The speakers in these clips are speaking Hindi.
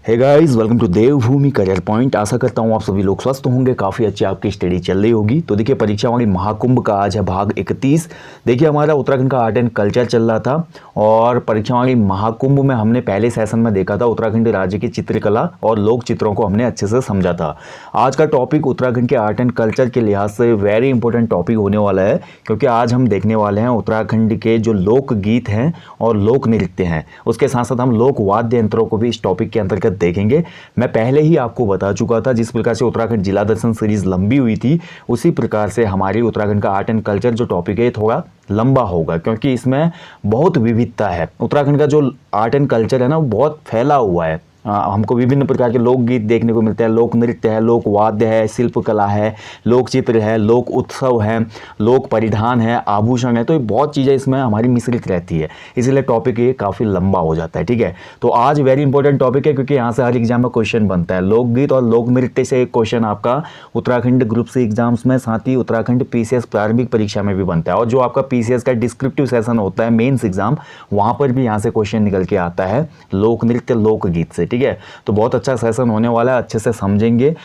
Hey guys, welcome to Devbhoomi Career Point. आशा करता हूँ आप सभी लोग स्वस्थ होंगे, काफ़ी अच्छी आपकी स्टडी चल रही होगी। तो देखिए, परीक्षा वाणी महाकुंभ का आज है भाग 31। देखिए, हमारा उत्तराखंड का आर्ट एंड कल्चर चल रहा था और परीक्षा वाणी महाकुंभ में हमने पहले सेशन में देखा था उत्तराखंड राज्य की चित्रकला और लोक चित्रों को हमने अच्छे से समझा था। आज का टॉपिक उत्तराखंड के आर्ट एंड कल्चर के लिहाज से वेरी इंपॉर्टेंट टॉपिक होने वाला है, क्योंकि आज हम देखने वाले हैं उत्तराखंड के जो लोक गीत हैं और लोक नृत्य हैं। उसके साथ साथ हम लोक वाद्य यंत्रों को भी इस टॉपिक के अंतर्गत देखेंगे। मैं पहले ही आपको बता चुका था, जिस प्रकार से उत्तराखंड जिला दर्शन सीरीज लंबी हुई थी, उसी प्रकार से हमारी उत्तराखंड का आर्ट एंड कल्चर जो टॉपिक है थोड़ा लंबा होगा, क्योंकि इसमें बहुत विविधता है। उत्तराखंड का जो आर्ट एंड कल्चर है ना, वो बहुत फैला हुआ है। हमको विभिन्न प्रकार के लोकगीत देखने को मिलते हैं, लोक नृत्य है, लोक वाद्य है, शिल्पकला है, लोक चित्र है, लोक उत्सव है, लोक परिधान है, आभूषण है। तो ये बहुत चीज़ें इसमें हमारी मिश्रित रहती है, इसीलिए टॉपिक ये काफ़ी लंबा हो जाता है। ठीक है, तो आज वेरी इंपॉर्टेंट टॉपिक है, क्योंकि यहाँ से हर एग्जाम में क्वेश्चन बनता है। लोकगीत और लोक नृत्य से एक क्वेश्चन आपका उत्तराखंड ग्रुप सी एग्जाम्स में, साथ ही उत्तराखंड पीसीएस प्रारंभिक परीक्षा में भी बनता है। और जो आपका पीसीएस का डिस्क्रिप्टिव सेशन होता है मेंस एग्जाम, वहाँ पर भी यहाँ से क्वेश्चन निकल के आता है लोक नृत्य लोकगीत से। ठीक है, तो बहुत अच्छा सेशन होने वाला है, अच्छे से समझेंगे।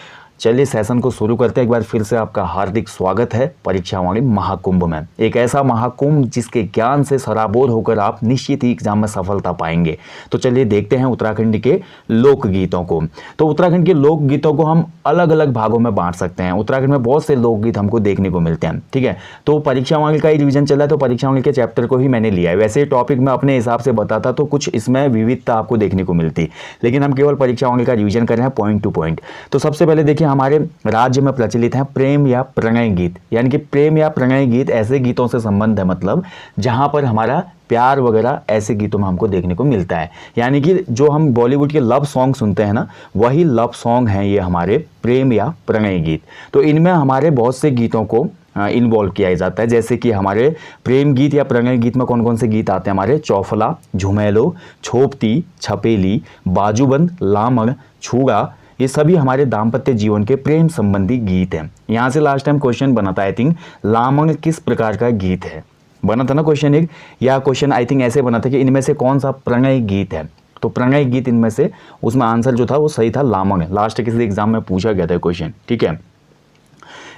चलिए सेशन को शुरू करते हैं। एक बार फिर से आपका हार्दिक स्वागत है परीक्षा वाणी महाकुंभ में। एक ऐसा महाकुंभ जिसके ज्ञान से सराबोर होकर आप निश्चित ही एग्जाम में सफलता पाएंगे। तो चलिए देखते हैं उत्तराखंड के लोकगीतों को। तो उत्तराखंड के लोकगीतों को हम अलग अलग भागों में बांट सकते हैं। उत्तराखंड में बहुत से लोकगीत हमको देखने को मिलते हैं। ठीक है, तो परीक्षा वाणी का ही रिविजन चल रहा है, तो परीक्षा वाणी के चैप्टर को ही मैंने लिया है। वैसे टॉपिक में अपने हिसाब से बताता तो कुछ इसमें विविधता आपको देखने को मिलती, लेकिन हम केवल परीक्षा वाणी का रिविजन कर रहे हैं पॉइंट टू पॉइंट। तो सबसे पहले देखिए, हमारे राज्य में प्रचलित है प्रेम या प्रणय गीत। यानी कि प्रेम या प्रणय गीत ऐसे गीतों से संबंध है, मतलब जहां पर हमारा प्यार वगैरह ऐसे गीतों में हमको देखने को मिलता है। यानी कि जो हम बॉलीवुड के लव सॉन्ग सुनते हैं ना, वही लव सॉन्ग हैं ये हमारे प्रेम या प्रणय गीत। तो इनमें हमारे बहुत से गीतों को इन्वॉल्व किया जाता है। जैसे कि हमारे प्रेम गीत या प्रणय गीत में कौन कौन से गीत आते हैं? हमारे चौफला, झुमेलो, छोपती, छपेली, बाजूबंद, लामड़, छुड़ा, ये सभी हमारे दाम्पत्य जीवन के प्रेम संबंधी गीत हैं। यहाँ से लास्ट टाइम क्वेश्चन बना था, आई थिंक लामड़ किस प्रकार का गीत है, बना था ना क्वेश्चन एक, या क्वेश्चन आई थिंक ऐसे बना था कि इनमें से कौन सा प्रणय गीत है। तो प्रणय गीत इनमें से, उसमें आंसर जो था वो सही था लामड़। लास्ट किसी एग्जाम में पूछा गया था क्वेश्चन। ठीक है,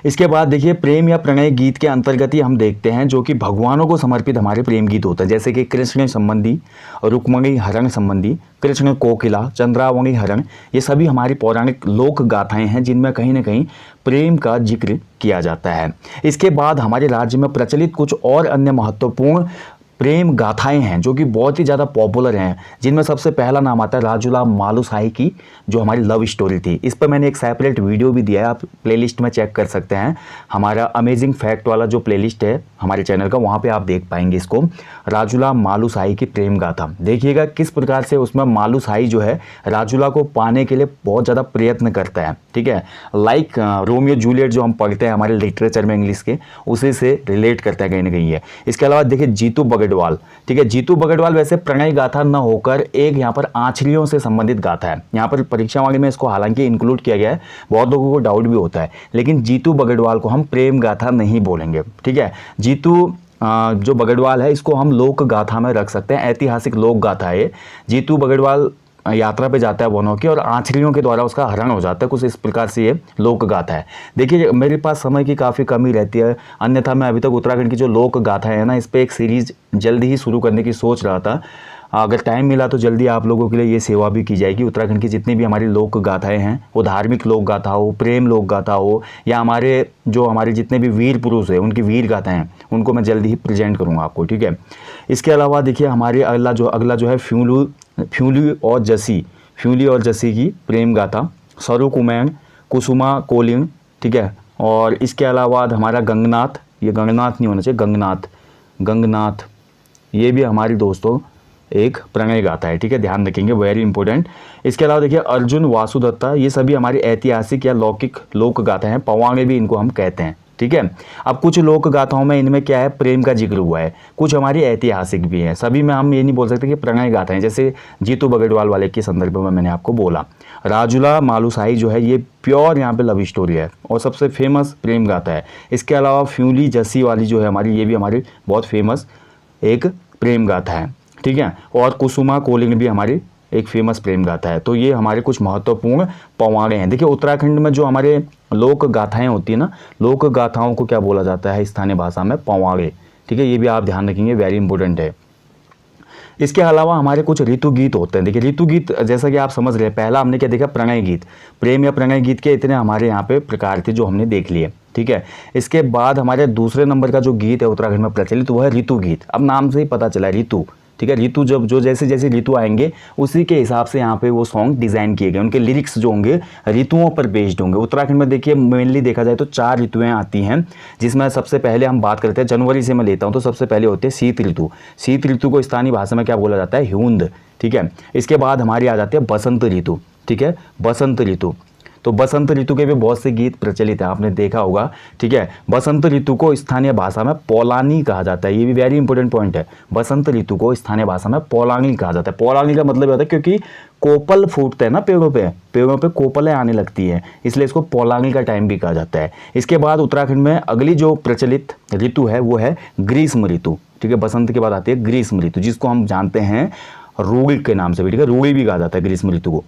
इसके बाद देखिए, प्रेम या प्रणय गीत के अंतर्गत ही हम देखते हैं जो कि भगवानों को समर्पित हमारे प्रेम गीत होते हैं। जैसे कि कृष्ण संबंधी, रुक्मणी हरण संबंधी, कृष्ण कोकिला, चंद्रावणी हरण, ये सभी हमारी पौराणिक लोक गाथाएं हैं जिनमें कहीं ना कहीं प्रेम का जिक्र किया जाता है। इसके बाद हमारे राज्य में प्रचलित कुछ और अन्य महत्वपूर्ण प्रेम गाथाएं हैं जो कि बहुत ही ज़्यादा पॉपुलर हैं, जिनमें सबसे पहला नाम आता है राजूला मालुसाही की, जो हमारी लव स्टोरी थी। इस पर मैंने एक सेपरेट वीडियो भी दिया है, आप प्लेलिस्ट में चेक कर सकते हैं। हमारा अमेजिंग फैक्ट वाला जो प्लेलिस्ट है हमारे चैनल का, वहाँ पे आप देख पाएंगे इसको। राजूला मालुसाही की प्रेम गाथा देखिएगा किस प्रकार से उसमें मालुसाही जो है राजूला को पाने के लिए बहुत ज़्यादा प्रयत्न करता है। ठीक है, लाइक रोमियो जूलियट जो हम पढ़ते हैं हमारे लिटरेचर में इंग्लिश के, उसी से रिलेट करता है कहीं ना कहीं है। इसके अलावा देखिए जीतू बगड़वाल। ठीक है, जीतू बगड़वाल वैसे प्रणय गाथा न होकर एक यहाँ पर आंचलियों से संबंधित गाथा है। यहाँ पर परीक्षा वाणी में इसको हालांकि इंक्लूड किया गया है, बहुत लोगों को डाउट भी होता है, लेकिन जीतू बगड़वाल को हम प्रेम गाथा नहीं बोलेंगे। ठीक है, जीतू जो बगड़वाल है इसको हम लोक गाथा में रख सकते हैं, ऐतिहासिक लोक गाथा है ये। जीतू बगड़वाल यात्रा पे जाता है वनों की और आंचलियों के द्वारा उसका हरण हो जाता है, कुछ इस प्रकार से ये लोक गाथा है। देखिए, मेरे पास समय की काफ़ी कमी रहती है, अन्यथा मैं अभी तक उत्तराखंड की जो लोक गाथा है ना, इस पर एक सीरीज जल्दी ही शुरू करने की सोच रहा था। अगर टाइम मिला तो जल्दी आप लोगों के लिए ये सेवा भी की जाएगी। उत्तराखंड की जितनी भी हमारी लोक गाथाएं हैं, वो धार्मिक लोक गाथा हो, प्रेम लोक गाथा हो, या हमारे जितने भी वीर पुरुष हैं उनकी वीर गाथाएं हैं, उनको मैं जल्दी ही प्रेजेंट करूँगा आपको। ठीक है, इसके अलावा देखिए, हमारे अगला जो है फ्यूली और जसी की प्रेम गाथा, सरू कुमैन, कुसुमा कोलिंग। ठीक है, और इसके अलावा हमारा गंगनाथ, ये गंगनाथ नहीं होना चाहिए, गंगनाथ, ये भी हमारी दोस्तों एक प्रणय गाथा है। ठीक है, ध्यान रखेंगे, वेरी इंपॉर्टेंट। इसके अलावा देखिए अर्जुन वासुदत्ता, ये सभी हमारी ऐतिहासिक या लौकिक लोक गाथा हैं, पवांगे भी इनको हम कहते हैं। ठीक है, अब कुछ लोक गाथाओं में इनमें क्या है, प्रेम का जिक्र हुआ है, कुछ हमारी ऐतिहासिक भी है। सभी में हम ये नहीं बोल सकते कि प्रणय गाथा हैं, जैसे जीतू बगड़वाल वाले के संदर्भ में मैंने आपको बोला। राजूला मालुसाही जो है ये प्योर यहाँ पे लव स्टोरी है और सबसे फेमस प्रेम गाथा है। इसके अलावा फ्यूली जसी वाली जो है हमारी, ये भी हमारी बहुत फेमस एक प्रेम गाथा है। ठीक है, और कुसुमा कोलिंग भी हमारी एक फेमस प्रेम गाथा है। तो ये हमारे कुछ महत्वपूर्ण पौवाड़े हैं। देखिए उत्तराखंड में जो हमारे लोक गाथाएं होती है ना, लोक गाथाओं को क्या बोला जाता है स्थानीय भाषा में? पौवाड़े। ठीक है, ये भी आप ध्यान रखेंगे, वेरी इंपॉर्टेंट है। इसके अलावा हमारे कुछ ऋतु गीत होते हैं। देखिए ऋतु गीत जैसा कि आप समझ रहे हैं, पहला हमने क्या देखा? प्रणय गीत। प्रेम या प्रणय गीत के इतने हमारे यहाँ पे प्रकार थे जो हमने देख लिए। ठीक है, इसके बाद हमारे दूसरे नंबर का जो गीत है उत्तराखंड में प्रचलित, वो है ऋतु गीत। अब नाम से ही पता चला ऋतु। ठीक है, ऋतु जब जो जैसे जैसे ऋतु आएंगे उसी के हिसाब से यहाँ पे वो सॉन्ग डिज़ाइन किए गए, उनके लिरिक्स जो होंगे ऋतुओं पर बेस्ड होंगे। उत्तराखंड में देखिए मेनली देखा जाए तो 4 ऋतुएं आती हैं, जिसमें सबसे पहले हम बात करते हैं, जनवरी से मैं लेता हूँ, तो सबसे पहले होते हैं शीत ऋतु। शीत ऋतु को स्थानीय भाषा में क्या बोला जाता है? ह्यूंद। ठीक है, इसके बाद हमारी आ जाती है बसंत ऋतु। ठीक है, बसंत ऋतु। तो बसंत ऋतु के भी बहुत से गीत प्रचलित हैं, आपने देखा होगा। ठीक है, बसंत ऋतु को स्थानीय भाषा में पौलानी कहा जाता है। ये भी वेरी इंपॉर्टेंट पॉइंट है। बसंत ऋतु को स्थानीय भाषा में पौलानी कहा जाता है। पौलानी का मतलब होता है क्योंकि कोपल फूटते हैं ना पेड़ों पे कोपलें आने लगती हैं, इसलिए इसको पौलानी का टाइम भी कहा जाता है। इसके बाद उत्तराखंड में अगली जो प्रचलित ऋतु है वो है ग्रीष्म ऋतु। ठीक है, बसंत के बाद आती है ग्रीष्म ऋतु, जिसको हम जानते हैं रूड़ी के नाम से भी। ठीक है, रूड़ी भी कहा जाता है ग्रीष्म ऋतु को,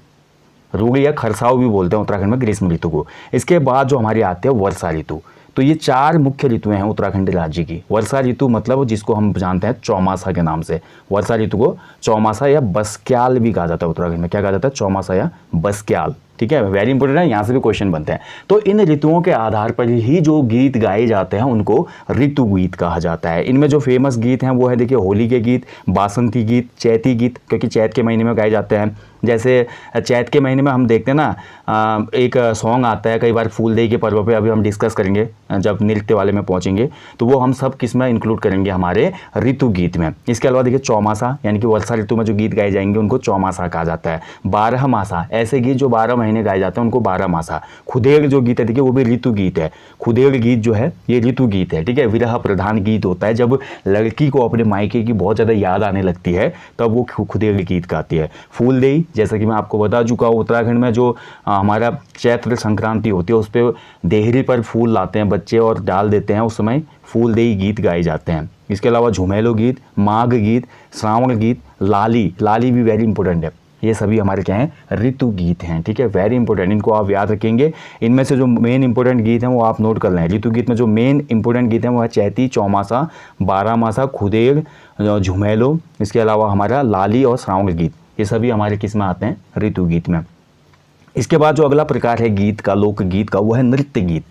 रूड़ी या खरसाव भी बोलते हैं उत्तराखंड में ग्रीष्म ऋतु को। इसके बाद जो हमारी आती है वर्षा ऋतु। तो ये 4 मुख्य ऋतुएं हैं उत्तराखंड राज्य की। वर्षा ऋतु मतलब जिसको हम जानते हैं चौमासा के नाम से, वर्षा ऋतु को चौमासा या बस्क्याल भी कहा जाता है उत्तराखंड में। क्या कहा जाता है? चौमासा या बस्क्याल। ठीक है, वेरी इंपॉर्टेंट है, यहाँ से भी क्वेश्चन बनते हैं। तो इन ऋतुओं के आधार पर ही जो गीत गाए जाते हैं उनको ऋतु गीत कहा जाता है। इनमें जो फेमस गीत हैं वो है देखिए होली के गीत, बासंती गीत, चैती गीत, क्योंकि चैत के महीने में गाए जाते हैं। जैसे चैत के महीने में हम देखते हैं ना, एक सॉन्ग आता है कई बार फूलदेई के पर्व पे, अभी हम डिस्कस करेंगे जब नृत्य वाले में पहुंचेंगे, तो वो हम सब किस में इंक्लूड करेंगे? हमारे ऋतु गीत में। इसके अलावा देखिए चौमासा, यानी कि वर्षा ऋतु में जो गीत गाए जाएंगे उनको चौमासा कहा जाता है। 12 मासा, ऐसे गीत जो 12 महीने गाए जाते हैं उनको 12 मासा। खुदेड़ जो गीत है देखिए वो भी ऋतु गीत है। खुदेड़ गीत जो है ये ऋतु गीत है। ठीक है, विरह प्रधान गीत होता है, जब लड़की को अपने मायके की बहुत ज़्यादा याद आने लगती है तब वो खुदेड़ गीत गाती है। फूलदेई, जैसा कि मैं आपको बता चुका हूँ, उत्तराखंड में जो हमारा चैत्र संक्रांति होती है उस पर देहरी पर फूल लाते हैं बच्चे और डाल देते हैं, उस समय फूलदेई गीत गाए जाते हैं। इसके अलावा झुमेलो गीत, माघ गीत, श्रावण गीत, लाली, लाली भी वेरी इंपॉर्टेंट है। ये सभी हमारे क्या हैं? ऋतु गीत हैं। ठीक है, वेरी इंपॉर्टेंट, इनको आप याद रखेंगे। इनमें से जो मेन इंपॉर्टेंट गीत हैं वो आप नोट कर लें। ऋतु गीत में जो मेन इंपॉर्टेंट गीत हैं वो है चैती, चौमासा, 12 मासा, खुदेड़, झुमेलो, इसके अलावा हमारा लाली और श्रावण गीत। ये सभी हमारे किस में आते हैं? ऋतु गीत में। इसके बाद जो अगला प्रकार है गीत का, लोक गीत का, वो है नृत्य गीत।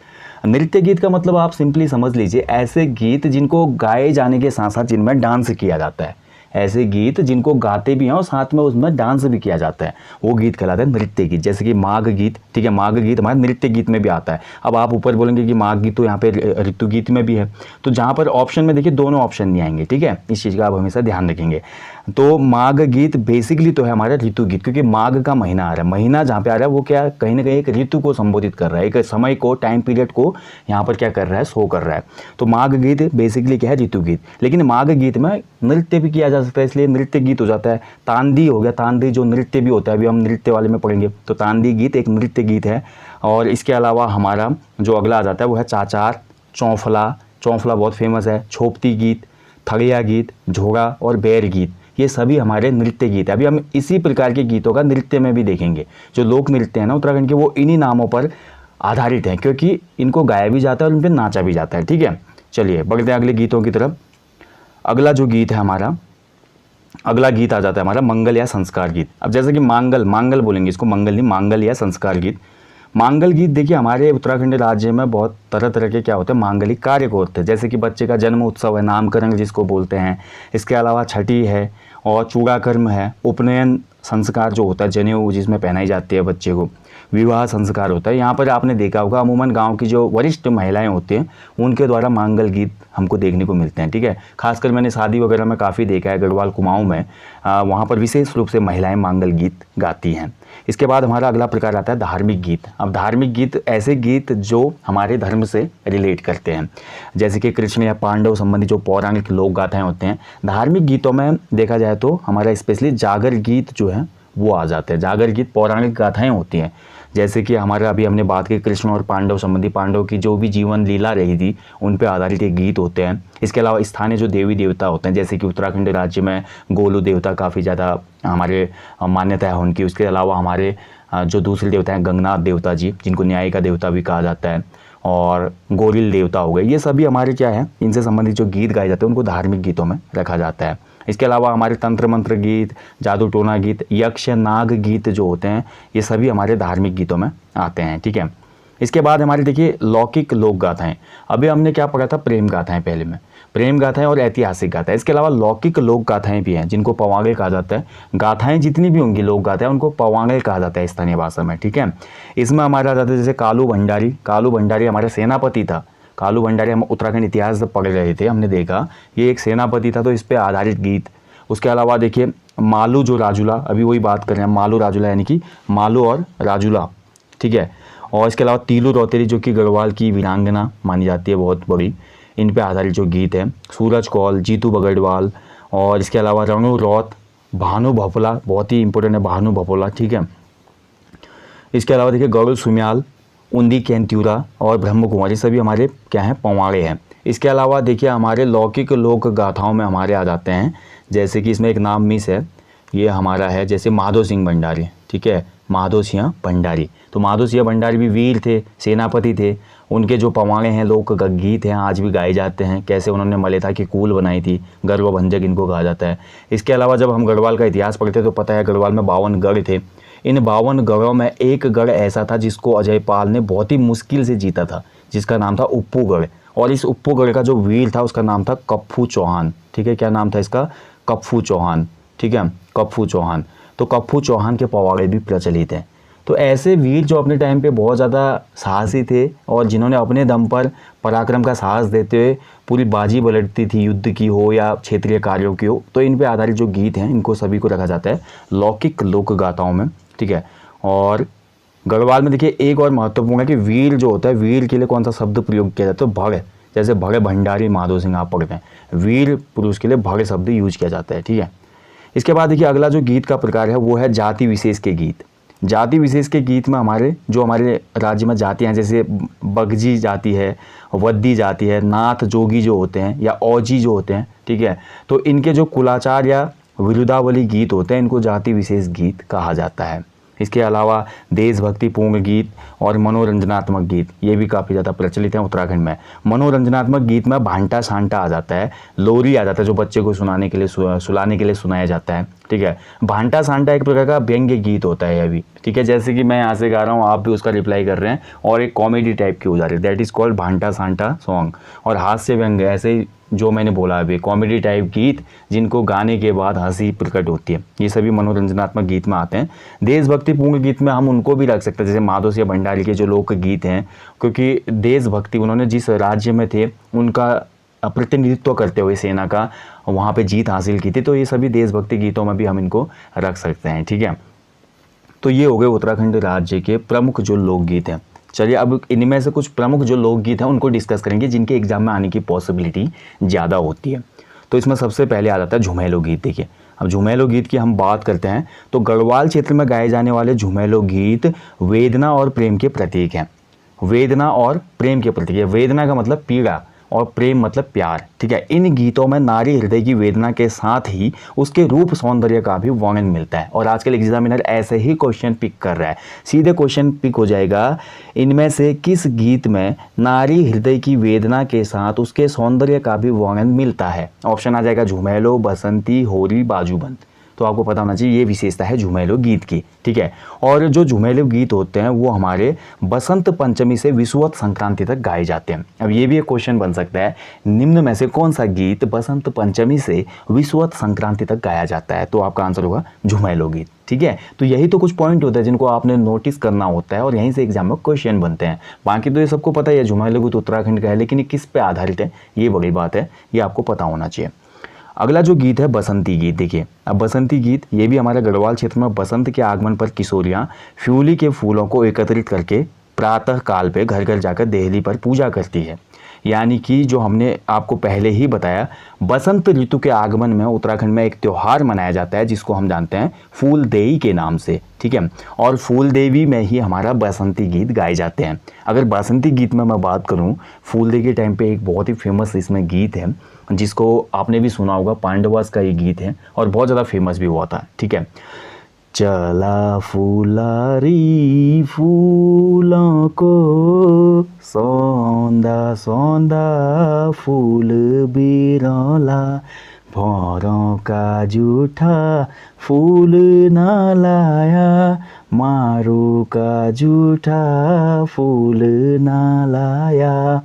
नृत्य गीत का मतलब आप सिंपली समझ लीजिए ऐसे गीत जिनको गाए जाने के साथ साथ जिनमें डांस किया जाता है। ऐसे गीत जिनको गाते भी हैं और साथ में उसमें डांस भी किया जाता है, वो गीत कहलाता है नृत्य गीत। जैसे कि माघ गीत। ठीक है, माघ गीत हमारे नृत्य गीत में भी आता है। अब आप ऊपर बोलेंगे कि माघ गीत तो यहाँ पे ऋतु गीत में भी है, तो जहाँ पर ऑप्शन में देखिए दोनों ऑप्शन नहीं आएंगे। ठीक है, इस चीज़ का आप हमेशा ध्यान रखेंगे। तो माघ गीत बेसिकली तो है हमारा ऋतु गीत, क्योंकि माघ का महीना आ रहा है। महीना जहाँ पे आ रहा है वो क्या कहीं ना कहीं एक ऋतु को संबोधित कर रहा है, एक समय को, टाइम पीरियड को यहाँ पर क्या कर रहा है? शो कर रहा है। तो माघ गीत बेसिकली क्या है? ऋतु गीत। लेकिन माघ गीत में नृत्य भी किया जा सकता है, इसलिए नृत्य गीत हो जाता है। तांदी हो गया, तांदी जो नृत्य भी होता है, अभी हम नृत्य वाले में पढ़ेंगे, तो तांदी गीत एक नृत्य गीत है। और इसके अलावा हमारा जो अगला आ जाता है वो है चाचार, चौफला, चौफला बहुत फेमस है, छोपती गीत, थड़िया गीत, झोड़ा और बैर गीत, ये सभी हमारे नृत्य गीत है। अभी हम इसी प्रकार के गीतों का नृत्य में भी देखेंगे। जो लोक नृत्य है ना उत्तराखंड के, वो इन्हीं नामों पर आधारित हैं, क्योंकि इनको गाया भी जाता है और उन पर नाचा भी जाता है। ठीक है, चलिए बढ़ते हैं अगले गीतों की तरफ। अगला जो गीत है हमारा, अगला गीत आ जाता है हमारा मंगल या संस्कार गीत। अब जैसे कि मांगल, मांगल बोलेंगे इसको, मंगल नहीं, मांगल या संस्कार गीत। मांगल गीत देखिए हमारे उत्तराखंड राज्य में बहुत तरह तरह के क्या होते हैं? मांगलिक कार्य को होते हैं। जैसे कि बच्चे का जन्म उत्सव है, नामकरण जिसको बोलते हैं। इसके अलावा छठी है और चूड़ाकर्म है, उपनयन संस्कार जो होता है, जनेऊ जिसमें पहनाई जाती है बच्चे को, विवाह संस्कार होता है। यहाँ पर आपने देखा होगा अमूमन गांव की जो वरिष्ठ महिलाएं होती हैं उनके द्वारा मांगल गीत हमको देखने को मिलते हैं। ठीक है, खासकर मैंने शादी वगैरह में काफ़ी देखा है, गढ़वाल कुमाऊं में, वहाँ पर विशेष रूप से महिलाएं मांगल गीत गाती हैं। इसके बाद हमारा अगला प्रकार आता है धार्मिक गीत। अब धार्मिक गीत ऐसे गीत जो हमारे धर्म से रिलेट करते हैं, जैसे कि कृष्ण या पांडव संबंधी जो पौराणिक लोक गाथाएँ होते हैं। धार्मिक गीतों में देखा जाए तो हमारा स्पेशली जागर गीत जो है वो आ जाते हैं। जागर गीत पौराणिक गाथाएं होती हैं, जैसे कि हमारे अभी हमने बात की कृष्ण और पांडव संबंधी, पांडव की जो भी जीवन लीला रही थी उन पे आधारित एक गीत होते हैं। इसके अलावा स्थानीय जो देवी देवता होते हैं, जैसे कि उत्तराखंड राज्य में गोलू देवता काफ़ी ज़्यादा हमारे मान्यता है उनकी। उसके अलावा हमारे जो दूसरे देवता हैं गंगनाथ देवता जी, जिनको न्याय का देवता भी कहा जाता है, और गोरिल देवता हो गए, ये सभी हमारे क्या है, इनसे संबंधित जो गीत गाए जाते हैं उनको धार्मिक गीतों में रखा जाता है। इसके अलावा हमारे तंत्र मंत्र गीत, जादू टोना गीत, यक्ष नाग गीत जो होते हैं ये सभी हमारे धार्मिक गीतों में आते हैं। ठीक है, इसके बाद हमारे देखिए लौकिक लोक गाथाएं। अभी हमने क्या पढ़ा था, प्रेम गाथाएं पहले में, प्रेम गाथाएं और ऐतिहासिक गाथाएं। इसके अलावा लौकिक लोक गाथाएं भी हैं जिनको पवांगे कहा जाता है। गाथाएं जितनी भी होंगी लोक गाथाएं उनको पवांगे कहा जाता है स्थानीय भाषा में। ठीक है, इसमें हमारा आ जाता है जैसे कालू भंडारी। कालू भंडारी हमारा सेनापति था। कालू भंडारी हम उत्तराखंड इतिहास पढ़ रहे थे, हमने देखा ये एक सेनापति था, तो इस पर आधारित गीत। उसके अलावा देखिए मालू जो राजूला, अभी वही बात कर रहे हैं, मालू राजूला यानी कि मालू और राजूला। ठीक है, और इसके अलावा तीलू रौतेरी जो कि गढ़वाल की वीरांगना मानी जाती है बहुत बड़ी, इन पे आधारित जो गीत है। सूरज कौल, जीतू बगड़वाल, और इसके अलावा रणु रौत, भानु भपोला, बहुत ही इंपॉर्टेंट है भानु भपोला। ठीक है, इसके अलावा देखिए गौरव सुम्याल, उन्दी केंत्यूरा और ब्रह्म कुमारी, सभी हमारे क्या हैं, पवाड़े हैं। इसके अलावा देखिए हमारे लौकिक लोक गाथाओं में हमारे आ जाते हैं, जैसे कि इसमें एक नाम मिस है, ये हमारा है जैसे माधो सिंह भंडारी। ठीक है, माधो सिंह भंडारी, तो माधो सिंह भंडारी भी वीर थे, सेनापति थे। उनके जो पवाड़े हैं, लोक गीत हैं, आज भी गाए जाते हैं। कैसे उन्होंने मलेथा की कूल बनाई थी, गर्वभंजक इनको कहा जाता है। इसके अलावा जब हम गढ़वाल का इतिहास पढ़ते हैं तो पता है गढ़वाल में 52 गढ़ थे। इन 52 गढ़ों में एक गढ़ ऐसा था जिसको अजय पाल ने बहुत ही मुश्किल से जीता था, जिसका नाम था उप्पूगढ़। और इस उप्पूगढ़ का जो वीर था उसका नाम था कप्फू चौहान। ठीक है, क्या नाम था इसका, कप्फू चौहान। ठीक है, कप्फू चौहान। तो कप्फू चौहान के पवाड़े भी प्रचलित हैं। तो ऐसे वीर जो अपने टाइम पे बहुत ज़्यादा साहसी थे और जिन्होंने अपने दम पर पराक्रम का साहस देते हुए पूरी बाजी पलटती थी, युद्ध की हो या क्षेत्रीय कार्यों की हो, तो इन पे आधारित जो गीत हैं इनको सभी को रखा जाता है लौकिक लोक गाथाओं में। ठीक है, और गढ़वाल में देखिए एक और महत्वपूर्ण है कि वीर जो होता है, वीर के लिए कौन सा शब्द प्रयोग किया जाता है, तो भग। जैसे भग भंडारी माधो सिंह आप पढ़ते हैं, वीर पुरुष के लिए भग शब्द यूज किया जाता है। ठीक है, इसके बाद देखिए अगला जो गीत का प्रकार है वो है जाति विशेष के गीत। जाति विशेष के गीत में हमारे राज्य में जातियाँ जैसे बगजी जाति है, वद्दी जाति है, नाथ जोगी जो होते हैं या औजी जो होते हैं। ठीक है, तो इनके जो कुलाचार या विरुदावली गीत होते हैं इनको जाति विशेष गीत कहा जाता है। इसके अलावा देशभक्तिपूर्ण गीत और मनोरंजनात्मक गीत ये भी काफ़ी ज़्यादा प्रचलित हैं उत्तराखंड में। मनोरंजनात्मक गीत में भांटा सांटा आ जाता है, लोरी आ जाता है जो बच्चे को सुनाने के लिए सुलाने के लिए सुनाया जाता है। ठीक है, भांटा सांटा एक प्रकार का व्यंग्य गीत होता है अभी। ठीक है, जैसे कि मैं यहाँ से गा रहा हूँ, आप भी उसका रिप्लाई कर रहे हैं और एक कॉमेडी टाइप की हो जा रही है, दैट इज़ कॉल्ड भांटा सांटा सॉन्ग। और हास्य व्यंग्य ऐसे ही जो मैंने बोला अभी, कॉमेडी टाइप गीत जिनको गाने के बाद हंसी प्रकट होती है, ये सभी मनोरंजनात्मक गीत में आते हैं। देशभक्तिपूर्ण गीत में हम उनको भी रख सकते हैं, जैसे माधो सिंह भंडारी के जो लोक गीत हैं, क्योंकि देशभक्ति उन्होंने जिस राज्य में थे उनका प्रतिनिधित्व करते हुए सेना का वहाँ पे जीत हासिल की थी, तो ये सभी देशभक्ति गीतों में भी हम इनको रख सकते हैं। ठीक है, तो ये हो गए उत्तराखंड राज्य के प्रमुख जो लोकगीत हैं। चलिए अब इनमें से कुछ प्रमुख जो लोकगीत हैं उनको डिस्कस करेंगे जिनके एग्जाम में आने की पॉसिबिलिटी ज़्यादा होती है। तो इसमें सबसे पहले आ जाता है झुमेलो गीत। देखिए, अब झुमेलो गीत की हम बात करते हैं तो गढ़वाल क्षेत्र में गाए जाने वाले झुमेलो गीत वेदना और प्रेम के प्रतीक हैं। वेदना और प्रेम के प्रतीक है। वेदना का मतलब पीड़ा और प्रेम मतलब प्यार। ठीक है, इन गीतों में नारी हृदय की वेदना के साथ ही उसके रूप सौंदर्य का भी वर्णन मिलता है। और आजकल एग्जामिनर ऐसे ही क्वेश्चन पिक कर रहा है, सीधे क्वेश्चन पिक हो जाएगा, इनमें से किस गीत में नारी हृदय की वेदना के साथ उसके सौंदर्य का भी वर्णन मिलता है। ऑप्शन आ जाएगा झुमेलो, बसंती, होरी, बाजूबंद। तो आपको पता होना चाहिए ये विशेषता है झुमेलो गीत की। ठीक है, और जो झुमेलो गीत होते हैं वो हमारे बसंत पंचमी से विषुवत संक्रांति तक गाए जाते हैं। अब ये भी एक क्वेश्चन बन सकता है, निम्न में से कौन सा गीत बसंत पंचमी से विषुवत संक्रांति तक गाया जाता है, तो आपका आंसर होगा झुमेलो गीत। ठीक है, तो यही तो कुछ पॉइंट होते हैं जिनको आपने नोटिस करना होता है और यहीं से एग्जाम में क्वेश्चन बनते हैं। बाकी तो ये सबको पता है झुमेलो गीत उत्तराखंड का है, लेकिन ये किस पे आधारित है ये बड़ी बात है, ये आपको पता होना चाहिए। अगला जो गीत है बसंती गीत। देखिए, अब बसंती गीत ये भी हमारे गढ़वाल क्षेत्र में बसंत के आगमन पर किशोरियाँ फ्यूली के फूलों को एकत्रित करके प्रातः काल पे घर घर जाकर देहली पर पूजा करती है। यानी कि जो हमने आपको पहले ही बताया, बसंत ऋतु के आगमन में उत्तराखंड में एक त्यौहार मनाया जाता है जिसको हम जानते हैं फूलदेई के नाम से, ठीक है। और फूलदेवी में ही हमारा बसंती गीत गाए जाते हैं। अगर बसंती गीत में मैं बात करूं, फूलदेई के टाइम पे एक बहुत ही फेमस इसमें गीत है जिसको आपने भी सुना होगा, पांडवास का ये गीत है और बहुत ज़्यादा फेमस भी हुआ था, ठीक है। चला फुलारी फूलों को सौंदा सौंदा फूल बिरला, भौरों का जूठा फूल ना लाया, मारू का जूठा फूल ना लाया।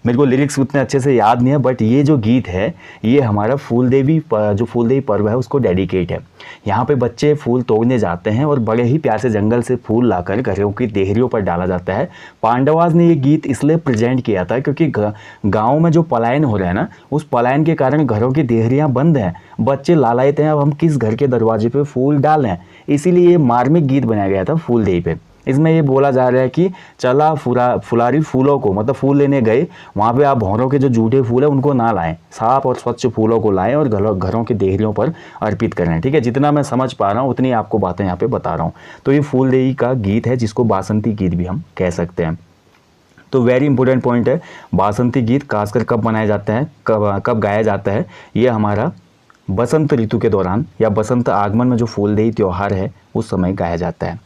मेरे को लिरिक्स उतने अच्छे से याद नहीं है, बट ये जो गीत है ये हमारा फूलदेवी जो फूलदेवी पर्व है उसको डेडिकेट है। यहाँ पे बच्चे फूल तोड़ने जाते हैं और बड़े ही प्यार से जंगल से फूल लाकर घरों की देहरियों पर डाला जाता है। पांडवास ने ये गीत इसलिए प्रेजेंट किया था क्योंकि गाँव में जो पलायन हो रहा है ना, उस पलायन के कारण घरों की देहरियाँ बंद हैं, बच्चे लालायित हैं, अब हम किस घर के दरवाजे पे फूल डालें, इसीलिए ये मार्मिक गीत बनाया गया था फूलदेई पे। इसमें ये बोला जा रहा है कि चला फुलारी फूलों को, मतलब फूल लेने गए, वहाँ पे आप भौरों के जो जूठे फूल है उनको ना लाएं, साफ और स्वच्छ फूलों को लाएं और घरों की देहरियों पर अर्पित करें, ठीक है। जितना मैं समझ पा रहा हूँ उतनी आपको बातें यहाँ पे बता रहा हूँ। तो ये फूलदेई का गीत है जिसको बासंती गीत भी हम कह सकते हैं। तो वेरी इंपॉर्टेंट पॉइंट है, बासंती गीत खासकर कब मनाया जाता है, कब गाया जाता है, ये हमारा बसंत ऋतु के दौरान या बसंत आगमन में जो फूलदेई त्यौहार है उस समय गाया जाता है।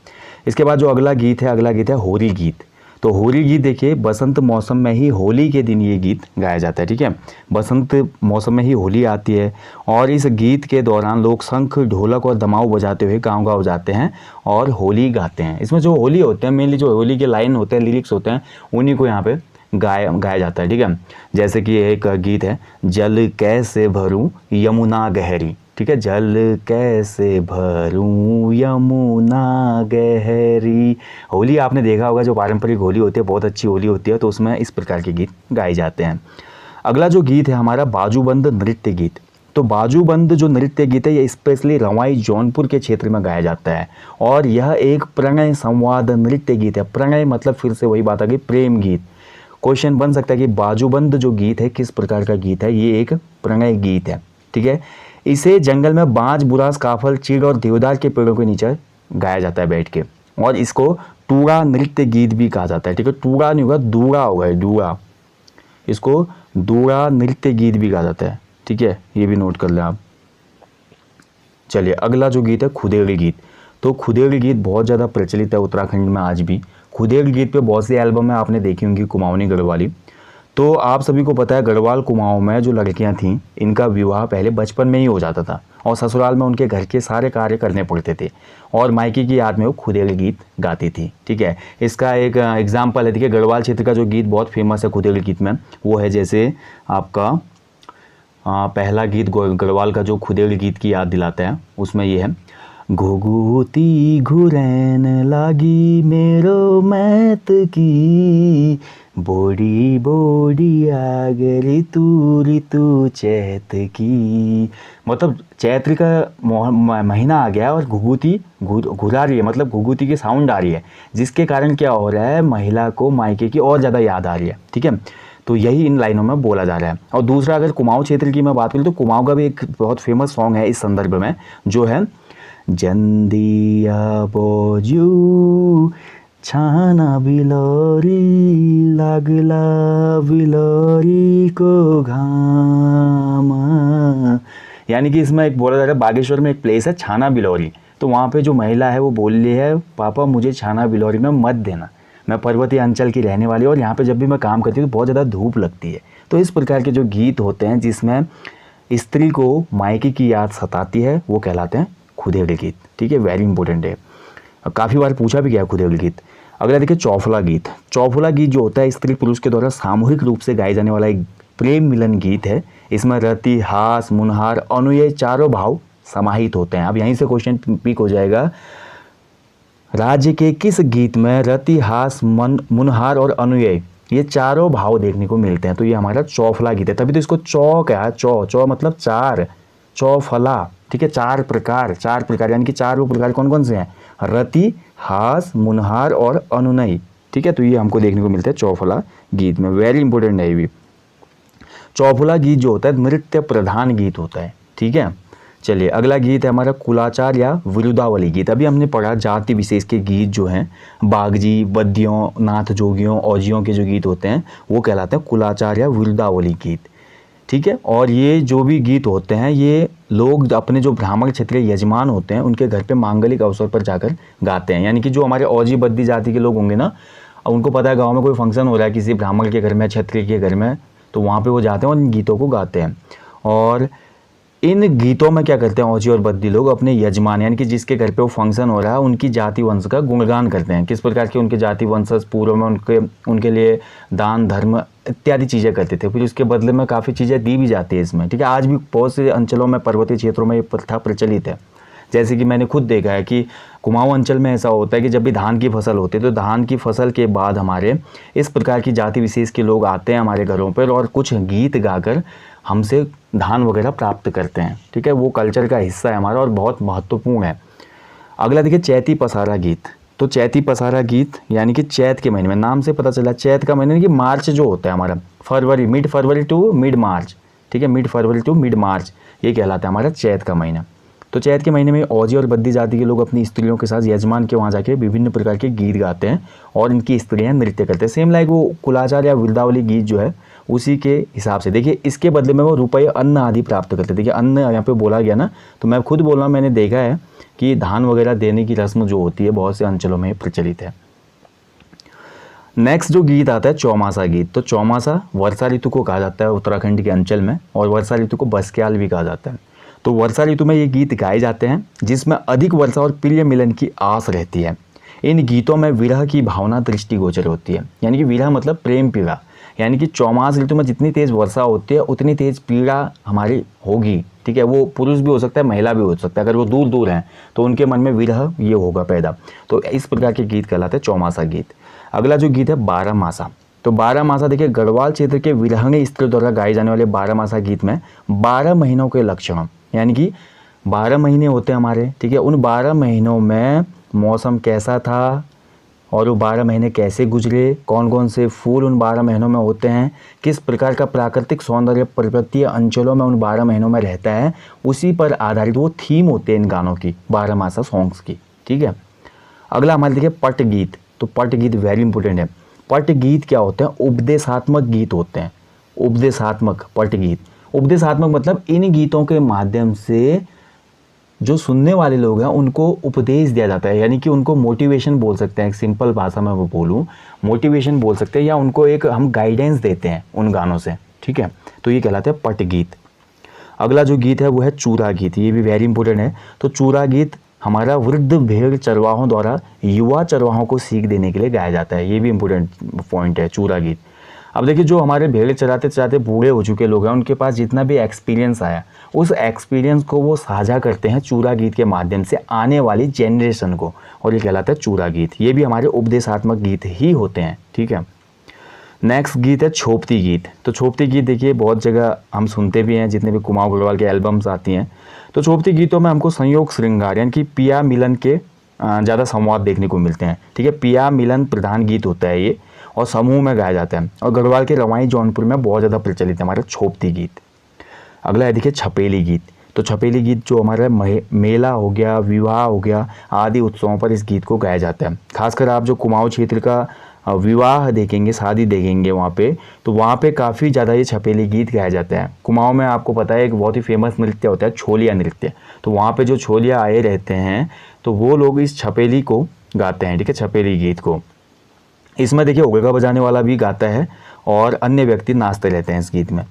इसके बाद जो अगला गीत है होली गीत। तो होली गीत देखिए, बसंत मौसम में ही होली के दिन ये गीत गाया जाता है, ठीक है। बसंत मौसम में ही होली आती है और इस गीत के दौरान लोग शंख ढोलक और दमाऊ बजाते हुए गाँव जाते हैं और होली गाते हैं। इसमें जो होली होते हैं, मेनली जो होली के लाइन होते हैं, लिरिक्स होते हैं, उन्हीं को यहाँ पे गाया जाता है, ठीक है। जैसे कि एक गीत है, जल कैसे भरूं यमुना गहरी, ठीक है, जल कैसे भरूं यमुना गहरी। होली आपने देखा होगा, जो पारंपरिक होली होती है बहुत अच्छी होली होती है, तो उसमें इस प्रकार के गीत गाए जाते हैं। अगला जो गीत है हमारा बाजूबंद नृत्य गीत। तो बाजूबंद जो नृत्य गीत है ये स्पेशली रवाई जौनपुर के क्षेत्र में गाया जाता है और यह एक प्रणय संवाद नृत्य गीत है। प्रणय मतलब फिर से वही बात आ गई, प्रेम गीत। क्वेश्चन बन सकता है कि बाजूबंद जो गीत है किस प्रकार का गीत है, ये एक प्रणय गीत है, ठीक है। इसे जंगल में बांज, बुरांस, काफल, चीड़ और देवदार के पेड़ों के नीचे गाया जाता है बैठ के, और इसको टूड़ा नृत्य गीत भी कहा जाता है, ठीक है। टूड़ा नहीं होगा, दूड़ा होगा, दूड़ा, इसको दूड़ा नृत्य गीत भी कहा जाता है, ठीक है, ये भी नोट कर लें आप। चलिए अगला जो गीत है खुदेड़ी गीत। तो खुदेड़ी गीत बहुत ज़्यादा प्रचलित है उत्तराखंड में आज भी। खुदेड़ी गीत पे बहुत सी एल्बम में आपने देखी होंगी, कुमाऊनी गढ़वाली। तो आप सभी को पता है गढ़वाल कुमाऊं में जो लड़कियां थीं इनका विवाह पहले बचपन में ही हो जाता था और ससुराल में उनके घर के सारे कार्य करने पड़ते थे और मायके की याद में वो खुदेड़ी गीत गाती थी, ठीक है। इसका एक एग्जाम्पल है, देखिए गढ़वाल क्षेत्र का जो गीत बहुत फेमस है खुदेड़ी गीत में, वो है जैसे आपका पहला गीत गढ़वाल का जो खुदेड़ी गीत की याद दिलाता है, उसमें ये है, घुघुती घुरैन लागी मेरो मैत की, बोड़ी बोड़ी आ गई ऋतु चैत की। मतलब चैत्र का महीना आ गया और घुघुती घुरा रही है, मतलब घुघुती की साउंड आ रही है, जिसके कारण क्या हो रहा है, महिला को मायके की और ज़्यादा याद आ रही है, ठीक है। तो यही इन लाइनों में बोला जा रहा है। और दूसरा अगर कुमाऊं क्षेत्र की मैं बात करूँ तो कुमाऊं का भी एक बहुत फेमस सॉन्ग है इस संदर्भ में, जो है जंदिया बोजू छाना बिलोरी लागला बिलोरी को घाम। यानी कि इसमें एक बोला जा रहा है, बागेश्वर में एक प्लेस है छाना बिलोरी, तो वहाँ पे जो महिला है वो बोल रही है, पापा मुझे छाना बिलोरी में मत देना, मैं पर्वतीय अंचल की रहने वाली और यहाँ पे जब भी मैं काम करती हूँ तो बहुत ज़्यादा धूप लगती है। तो इस प्रकार के जो गीत होते हैं जिसमें स्त्री को मायके की याद सताती है वो कहलाते हैं खुदेड़ी गीत, ठीक है, वेरी इंपॉर्टेंट है। काफ़ी बार पूछा भी गया खुदेड़ी गीत। अगला देखिए चौफला गीत। चौफला गीत जो होता है स्त्री पुरुष के द्वारा सामूहिक रूप से गाए जाने वाला एक प्रेम मिलन गीत है। इसमें रति, हास, मुनहार, अनुय चारों भाव समाहित होते हैं। अब यहीं से क्वेश्चन पिक हो जाएगा, राज्य के किस गीत में रति, हास, मुनहार और अनुय ये चारों भाव देखने को मिलते हैं? तो ये हमारा चौफला गीत है, तभी तो इसको चौ कहा। चौ मतलब चार, चौफला, ठीक है, चार प्रकार यानी कि चार वो प्रकार कौन कौन से हैं, रति, हास, मुनहार और अनुनय, ठीक है। तो ये हमको देखने को मिलता है चौफला गीत में, वेरी इंपॉर्टेंट है ये भी। चौफुला गीत जो होता है नृत्य प्रधान गीत होता है, ठीक है। चलिए अगला गीत है हमारा कुलाचार या विरुदावली गीत। अभी हमने पढ़ा जाति विशेष के गीत जो हैं बागजी, बद्यों, नाथ जोगियों, औजियों के जो गीत होते हैं वो कहलाते हैं कुलाचार या विरुदावली गीत, ठीक है। और ये जो भी गीत होते हैं ये लोग अपने जो ब्राह्मण क्षत्रिय यजमान होते हैं उनके घर पे मांगलिक अवसर पर जाकर गाते हैं। यानी कि जो हमारे औजी बद्दी जाति के लोग होंगे ना, उनको पता है गांव में कोई फंक्शन हो रहा है किसी ब्राह्मण के घर में, क्षत्रिय के घर में, तो वहाँ पे वो जाते हैं और इन गीतों को गाते हैं। और इन गीतों में क्या करते हैं औजी और बद्दी लोग अपने यजमान यानी कि जिसके घर पे वो फंक्शन हो रहा है उनकी जाति वंश का गुणगान करते हैं। किस प्रकार के उनके जाति वंशज पूर्व में उनके लिए दान धर्म इत्यादि चीज़ें करते थे, फिर उसके बदले में काफ़ी चीज़ें दी भी जाती है इसमें, ठीक है। आज भी बहुत से अंचलों में, पर्वतीय क्षेत्रों में ये प्रथा प्रचलित है। जैसे कि मैंने खुद देखा है कि कुमाऊं अंचल में ऐसा होता है कि जब भी धान की फसल होती है तो धान की फसल के बाद हमारे इस प्रकार की जाति विशेष के लोग आते हैं हमारे घरों पर और कुछ गीत गाकर हमसे धान वगैरह प्राप्त करते हैं, ठीक है। वो कल्चर का हिस्सा है हमारा और बहुत महत्वपूर्ण है। अगला देखिए चैती पसारा गीत। तो चैती पसारा गीत यानी कि चैत के महीने में, नाम से पता चला चैत का महीना कि मार्च जो होता है हमारा, February, mid February to mid March, ठीक है, mid February to mid March, ये कहलाता है हमारा चैत का महीना। तो चैत के महीने में औजी और बद्दी जाति के लोग अपनी स्त्रियों के साथ यजमान के वहाँ जाके विभिन्न प्रकार के गीत गाते हैं और इनकी स्त्रियाँ नृत्य करते हैं। सेम लाइक वो कुलाचार या विरुदावली गीत जो है उसी के हिसाब से। देखिए इसके बदले में वो रुपये, अन्न आदि प्राप्त करते हैं। देखिए अन्न यहाँ पे बोला गया ना, तो मैं खुद बोल रहा हूँ, मैंने देखा है कि धान वगैरह देने की रस्म जो होती है बहुत से अंचलों में प्रचलित है। नेक्स्ट जो गीत आता है चौमासा गीत। तो चौमासा वर्षा ऋतु को कहा जाता है उत्तराखंड के अंचल में, और वर्षा ऋतु को बस्क्याल भी कहा जाता है। तो वर्षा ऋतु में ये गीत गाए जाते हैं जिसमें अधिक वर्षा और प्रिय मिलन की आस रहती है। इन गीतों में विरह की भावना दृष्टिगोचर होती है, यानी कि विरह मतलब प्रेम पीड़ा, यानी कि चौमास ऋतु में जितनी तेज़ वर्षा होती है उतनी तेज़ पीड़ा हमारी होगी, ठीक है। वो पुरुष भी हो सकता है, महिला भी हो सकता है, अगर वो दूर दूर हैं तो उनके मन में विरह ये होगा पैदा। तो इस प्रकार के गीत कहलाते हैं चौमासा गीत। अगला जो गीत है बारहमासा। तो बारहमासा देखिए गढ़वाल क्षेत्र के विरहंगी स्त्री द्वारा गाए जाने वाले बारहमासा गीत में 12 महीनों के लक्षण, यानी कि 12 महीने होते हैं हमारे, ठीक है। उन 12 महीनों में मौसम कैसा था और वो 12 महीने कैसे गुजरे, कौन कौन से फूल उन 12 महीनों में होते हैं, किस प्रकार का प्राकृतिक सौंदर्य पर्वतीय अंचलों में उन 12 महीनों में रहता है, उसी पर आधारित वो थीम होते हैं इन गानों की, बारहमासा सॉन्ग्स की, ठीक है। अगला हमारे देखिए पट गीत। तो पट गीत वेरी इंपॉर्टेंट है। पट गीत क्या होते हैं? उपदेशात्मक गीत होते हैं। उपदेशात्मक पट गीत, उपदेशात्मक मतलब इन गीतों के माध्यम से जो सुनने वाले लोग हैं उनको उपदेश दिया जाता है, यानी कि उनको मोटिवेशन बोल सकते हैं, एक सिंपल भाषा में वो बोलूँ मोटिवेशन बोल सकते हैं, या उनको एक हम गाइडेंस देते हैं उन गानों से, ठीक है। तो ये कहलाते हैं पट गीत। अगला जो गीत है वो है चूरा गीत, ये भी वेरी इंपॉर्टेंट है। तो चूरा गीत हमारा वृद्ध भेड़ चरवाहों द्वारा युवा चरवाहों को सीख देने के लिए गाया जाता है, ये भी इंपॉर्टेंट पॉइंट है चूरा गीत। अब देखिए जो हमारे भेड़ चराते चराते बूढ़े हो चुके लोग हैं उनके पास जितना भी एक्सपीरियंस आया उस एक्सपीरियंस को वो साझा करते हैं चूरा गीत के माध्यम से आने वाली जेनरेशन को, और ये कहलाता है चूरा गीत। ये भी हमारे उपदेशात्मक गीत ही होते हैं, ठीक है। नेक्स्ट गीत है छोपती गीत। तो छोपती गीत देखिए बहुत जगह हम सुनते भी हैं, जितने भी कुमाऊं गढ़वाल के एल्बम्स आती हैं। तो छोपती गीतों में हमको संयोग श्रृंगार यानी कि पिया मिलन के ज़्यादा संवाद देखने को मिलते हैं, ठीक है। पिया मिलन प्रधान गीत होता है ये, और समूह में गाया जाता है, और गढ़वाल के रवाई जौनपुर में बहुत ज़्यादा प्रचलित है हमारा छोपती गीत। अगला है देखिए छपेली गीत। तो छपेली गीत जो हमारा मेला हो गया, विवाह हो गया आदि उत्सवों पर इस गीत को गाया जाता है। खासकर आप जो कुमाऊं क्षेत्र का विवाह देखेंगे, शादी देखेंगे वहाँ पे, तो वहाँ पे काफ़ी ज़्यादा ये छपेली गीत गाया जाता है। कुमाऊं में आपको पता है एक बहुत ही फेमस नृत्य होता है छोलिया नृत्य। तो वहाँ पे जो छोलिया आए रहते हैं तो वो लोग इस छपेली को गाते हैं, ठीक है, छपेली गीत को। इसमें देखिए ओगेगा बजाने वाला भी गाता है और अन्य व्यक्ति नाचते रहते हैं इस गीत में।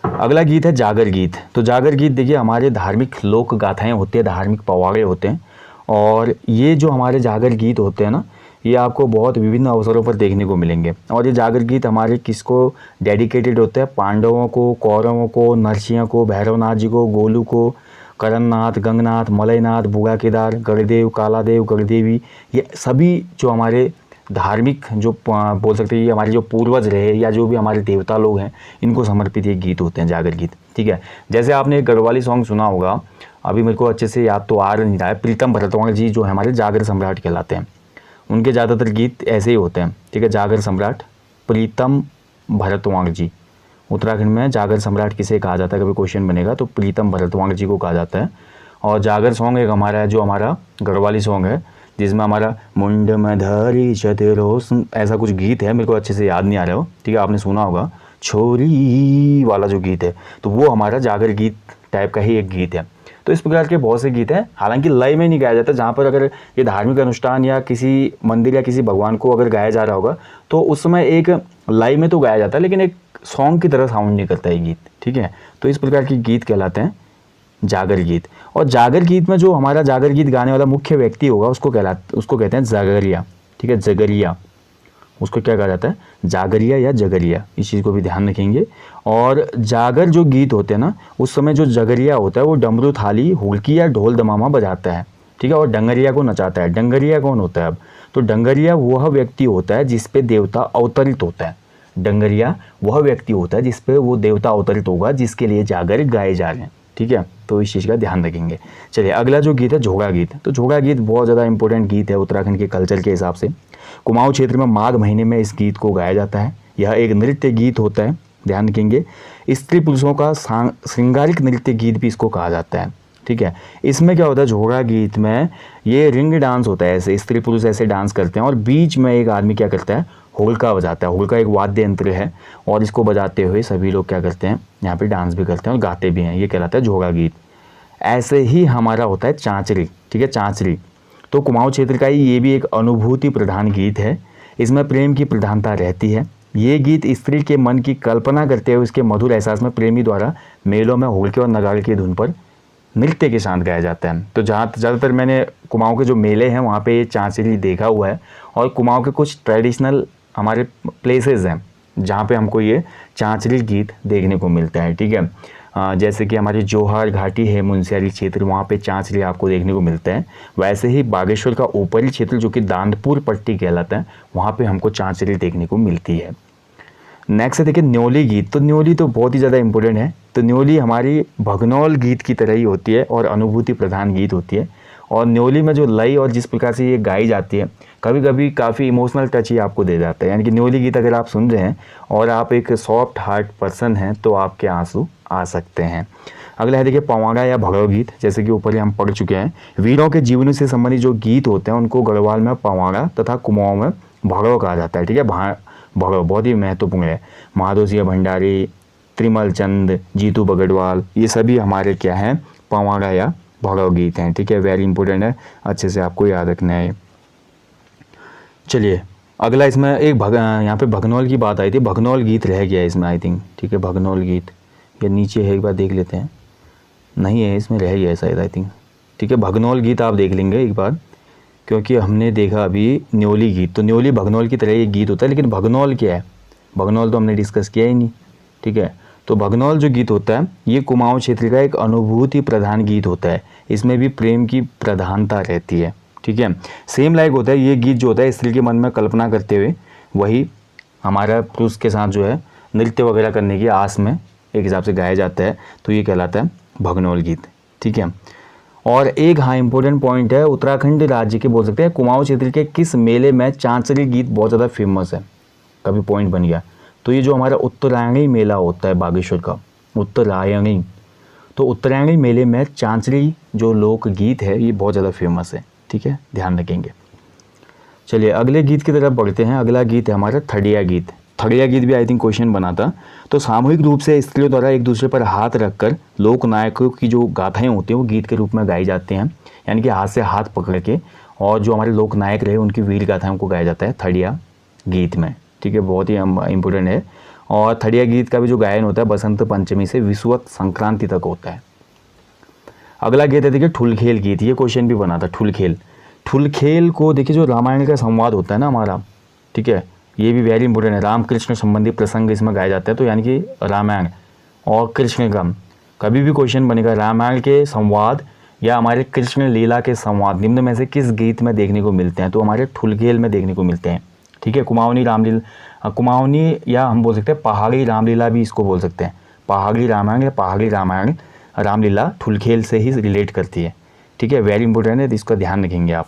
अगला गीत है जागर गीत। तो जागर गीत देखिए हमारे धार्मिक लोक गाथाएँ होती है, धार्मिक पवाड़े होते हैं, और ये जो हमारे जागर गीत होते हैं ना ये आपको बहुत विभिन्न अवसरों पर देखने को मिलेंगे। और ये जागर गीत हमारे किसको डेडिकेटेड होते हैं? पांडवों को, कौरवों को, नरसिंह को, भैरवनाथ जी को, गोलू को, करननाथ, गंगनाथ, मलयनाथ, बुगा केदार, गणदेव, कालादेव, गणदेवी, ये सभी जो हमारे धार्मिक जो बोल सकते हैं ये हमारे जो पूर्वज रहे या जो भी हमारे देवता लोग हैं इनको समर्पित ये गीत होते हैं जागर गीत, ठीक है। जैसे आपने एक गढ़वाली सॉन्ग सुना होगा, अभी मेरे को अच्छे से याद तो आ नहीं रहा है, प्रीतम भरतवाण जी जो हमारे जागर सम्राट कहलाते हैं, उनके ज़्यादातर गीत ऐसे ही होते हैं, ठीक है। जागर सम्राट प्रीतम भरतवाण जी, उत्तराखंड में जागर सम्राट किसे कहा जाता है, कभी क्वेश्चन बनेगा तो प्रीतम भरतवाण जी को कहा जाता है। और जागर सॉन्ग एक हमारा है जो हमारा गढ़वाली सॉन्ग है, जिसमें हमारा मुंड में धरी चतरो ऐसा कुछ गीत है, मेरे को अच्छे से याद नहीं आ रहा हो, ठीक है, आपने सुना होगा, छोरी वाला जो गीत है, तो वो हमारा जागर गीत टाइप का ही एक गीत है। तो इस प्रकार के बहुत से गीत हैं, हालांकि लय में नहीं गाया जाता। जहाँ पर अगर ये धार्मिक अनुष्ठान या किसी मंदिर या किसी भगवान को अगर गाया जा रहा होगा तो उस समय एक लय में तो गाया जाता है, लेकिन एक सॉन्ग की तरह साउंड नहीं करता है गीत, ठीक है। तो इस प्रकार के गीत कहलाते हैं जागर गीत। और जागर गीत में जो हमारा जागर गीत गाने वाला मुख्य व्यक्ति होगा उसको कहते हैं जागरिया, ठीक है, जगरिया, उसको क्या कहा जाता है, जागरिया या जगरिया, इस चीज़ को भी ध्यान रखेंगे। और जागर जो गीत होते हैं ना, उस समय जो जगरिया होता है वो डमरू, थाली, हुड़की या ढोल दमामा बजाता है, ठीक है, और डंगरिया को नचाता है। डंगरिया कौन होता है अब, तो डंगरिया वह व्यक्ति होता है जिस पे देवता अवतरित होता है। डंगरिया वह व्यक्ति होता है जिस पे वो देवता अवतरित होगा, जिसके लिए जागर गाए जा रहे हैं, ठीक है, तो इस चीज़ का ध्यान रखेंगे। चलिए अगला जो गीत है झोगा गीत। तो झोगा गीत बहुत ज़्यादा इंपॉर्टेंट गीत है उत्तराखंड के कल्चर के हिसाब से। कुमाऊं क्षेत्र में माघ महीने में इस गीत को गाया जाता है। यह एक नृत्य गीत होता है, ध्यान रखेंगे। स्त्री पुरुषों का श्रृंगारिक नृत्य गीत भी इसको कहा जाता है, ठीक है। इसमें क्या होता है, झोगा गीत में ये रिंग डांस होता है, ऐसे स्त्री पुरुष ऐसे डांस करते हैं और बीच में एक आदमी क्या करता है, होलका बजाता है। होलका एक वाद्य यंत्र है और इसको बजाते हुए सभी लोग क्या करते हैं, यहाँ पे डांस भी करते हैं और गाते भी हैं, ये कहलाता है झोगा गीत। ऐसे ही हमारा होता है चांचरी, ठीक है, चांचरी। तो कुमाऊं क्षेत्र का ही ये भी एक अनुभूति प्रधान गीत है। इसमें प्रेम की प्रधानता रहती है। ये गीत स्त्री के मन की कल्पना करते हुए उसके मधुर एहसास में प्रेमी द्वारा मेलों में होलके और नगाड़े की धुन पर नृत्य के साथ गाया जाता है। तो जहाँ ज़्यादातर मैंने कुमाऊं के जो मेले हैं वहाँ पे ये चांचरी देखा हुआ है। और कुमाऊं के कुछ ट्रेडिशनल हमारे प्लेसेस हैं जहाँ पे हमको ये चांचरी गीत देखने को मिलता है, ठीक है। जैसे कि हमारी जोहार घाटी है मुंशियारी क्षेत्र, वहाँ पे चांचरी आपको देखने को मिलता है। वैसे ही बागेश्वर का ऊपरी क्षेत्र जो कि दांदपुर पट्टी कहलाता है, वहाँ पे हमको चांचरी देखने को मिलती है। नेक्स्ट है देखिए न्योली गीत। तो न्योली तो बहुत ही ज़्यादा इंपॉर्टेंट है। तो न्योली हमारी भगनौल गीत की तरह ही होती है और अनुभूति प्रधान गीत होती है। और न्योली में जो लय और जिस प्रकार से ये गाई जाती है, कभी कभी काफ़ी इमोशनल टच ही आपको दे जाता है। यानी कि न्योली गीत अगर आप सुन रहे हैं और आप एक सॉफ्ट हार्ट पर्सन हैं तो आपके आंसू आ सकते हैं। अगला है देखिए पवाड़ा या भड़ो गीत। जैसे कि ऊपर ही हम पढ़ चुके हैं, वीरों के जीवन से संबंधित जो गीत होते हैं उनको गढ़वाल में पवाड़ा तथा कुमाऊं में भड़ो कहा जाता है, ठीक है। भड़ो बहुत ही महत्वपूर्ण है। माधो सिंह भंडारी, त्रिमल चंद, जीतू बगड़वाल, ये सभी हमारे क्या हैं, पवाड़ा या भड़ो गीत हैं, ठीक है। वेरी इंपॉर्टेंट है, अच्छे से आपको याद रखना है। चलिए अगला इसमें एक यहाँ पे भगनौल की बात आई थी, भगनौल गीत रह गया इसमें आई थिंक, ठीक है। भगनौल गीत ये नीचे है, एक बार देख लेते हैं, नहीं है इसमें, रह गया है शायद आई थिंक, ठीक है। भगनौल गीत आप देख लेंगे एक बार, क्योंकि हमने देखा अभी न्योली गीत। तो न्योली भगनौल की तरह ये गीत होता है, लेकिन भगनौल क्या है, भगनौल तो हमने डिस्कस किया ही नहीं, ठीक है। तो भगनौल जो गीत होता है ये कुमाऊं क्षेत्र का एक अनुभूति प्रधान गीत होता है। इसमें भी प्रेम की प्रधानता रहती है, ठीक है। सेम लाइक होता है ये गीत जो होता है स्त्री के मन में कल्पना करते हुए वही हमारा पुरुष के साथ जो है नृत्य वगैरह करने की आस में एक हिसाब से गाया जाता है। तो ये कहलाता है भगनौल गीत, ठीक है। और एक हाँ इंपॉर्टेंट पॉइंट है, उत्तराखंड राज्य के बोल सकते हैं कुमाऊं क्षेत्र के किस मेले में चांचरी गीत बहुत ज़्यादा फेमस है, कभी पॉइंट बन गया। तो ये जो हमारा उत्तरायणी मेला होता है बागेश्वर का, उत्तरायणी, तो उत्तरायणी मेले में चांचरी जो लोक गीत है ये बहुत ज़्यादा फेमस है, ठीक है, ध्यान रखेंगे। चलिए अगले गीत की तरफ बढ़ते हैं। अगला गीत है हमारा थड़िया गीत। थड़िया गीत भी आई थिंक क्वेश्चन बना था। तो सामूहिक रूप से स्त्रियों द्वारा एक दूसरे पर हाथ रखकर लोक नायकों की जो गाथाएं होती हैं वो गीत के रूप में गाई जाती हैं, यानी कि हाथ से हाथ पकड़ के, और जो हमारे लोक नायक रहे उनकी वीर गाथाओं को गाया जाता है थड़िया गीत में, ठीक है, बहुत ही इंपॉर्टेंट है। और थड़िया गीत का भी जो गायन होता है बसंत पंचमी से विषुवत संक्रांति तक होता है। अगला गीत है देखिए ठुलखेल गीत। ये क्वेश्चन भी बना था, ठुलखेल। ठुलखेल को देखिए जो रामायण का संवाद होता है ना हमारा, ठीक है, ये भी वेरी इंपॉर्टेंट है। राम कृष्ण संबंधी प्रसंग इसमें गाया जाता है। तो यानी कि रामायण और कृष्ण का कभी भी क्वेश्चन बनेगा, रामायण के संवाद या हमारे कृष्ण लीला के संवाद निम्न में से किस गीत में देखने को मिलते हैं, तो हमारे ठुलखेल में देखने को मिलते हैं, ठीक है। कुमाऊनी रामलीला, कुमाऊनी या हम बोल सकते हैं पहाड़ी रामलीला भी इसको बोल सकते हैं। पहाड़ी रामायण या पहाड़ी रामायण रामलीला ठुलखेल से ही रिलेट करती है, ठीक है, वेरी इंपॉर्टेंट है, तो इसका ध्यान रखेंगे आप।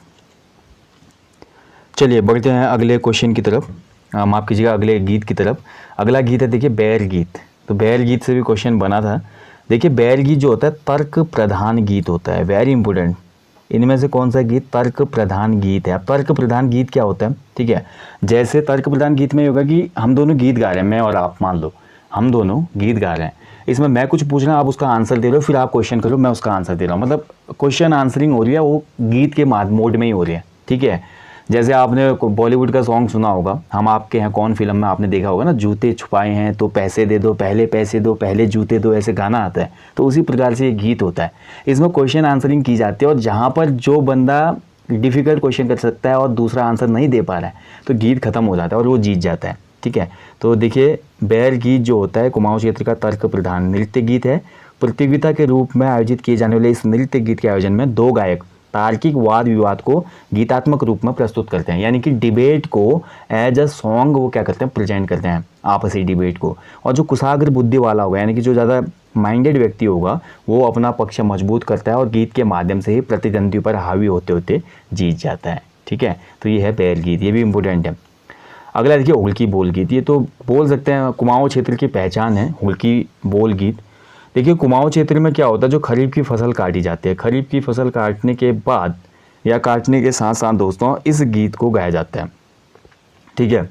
चलिए बढ़ते हैं अगले क्वेश्चन की तरफ, माफ़ कीजिएगा अगले गीत की तरफ। अगला गीत है देखिए बैर गीत। तो बैल गीत से भी क्वेश्चन बना था। देखिए बैल गीत जो होता है तर्क प्रधान गीत होता है, वेरी इंपॉर्टेंट। इनमें से कौन सा गीत तर्क प्रधान गीत है? अब तर्क प्रधान गीत क्या होता है, ठीक है, जैसे तर्क प्रधान गीत में होगा कि हम दोनों गीत गा रहे हैं, मैं और आप, मान लो हम दोनों गीत गा रहे हैं, इसमें मैं कुछ पूछ रहा हूँ, आप उसका आंसर दे रहे हो, फिर आप क्वेश्चन करो, मैं उसका आंसर दे रहा हूँ, मतलब क्वेश्चन आंसरिंग हो रही है, वो गीत के मोड में ही हो रही है, ठीक है। जैसे आपने बॉलीवुड का सॉन्ग सुना होगा, हम आपके हैं कौन फिल्म में आपने देखा होगा ना, जूते छुपाए हैं तो पैसे दे दो, पहले पैसे दो पहले जूते दो, ऐसे गाना आता है। तो उसी प्रकार से ये गीत होता है, इसमें क्वेश्चन आंसरिंग की जाती है, और जहाँ पर जो बंदा डिफ़िकल्ट क्वेश्चन कर सकता है और दूसरा आंसर नहीं दे पा रहा है तो गीत खत्म हो जाता है और वो जीत जाता है, ठीक है। तो देखिए बैल गीत जो होता है कुमाऊं क्षेत्र का तर्क प्रधान नृत्य गीत है। प्रतियोगिता के रूप में आयोजित किए जाने वाले इस नृत्य गीत के आयोजन में दो गायक तार्किक वाद विवाद को गीतात्मक रूप में प्रस्तुत करते हैं, यानी कि डिबेट को एज अ सॉन्ग वो क्या करते हैं, प्रेजेंट करते हैं आपसी डिबेट को। और जो कुशाग्र बुद्धि वाला होगा, यानी कि जो ज़्यादा माइंडेड व्यक्ति होगा, वो अपना पक्ष मजबूत करता है और गीत के माध्यम से ही प्रतिद्वंदी पर हावी होते होते जीत जाता है, ठीक है। तो ये है बैल गीत, ये भी इम्पोर्टेंट है। अगला देखिए हुल्की बोल गीत, ये तो बोल सकते हैं कुमाऊं क्षेत्र की पहचान है हुल्की बोल गीत। देखिए कुमाऊं क्षेत्र में क्या होता है, जो खरीफ की फसल काटी जाती है, खरीफ की फसल काटने के बाद या काटने के साथ साथ दोस्तों इस गीत को गाया जाता है, ठीक है।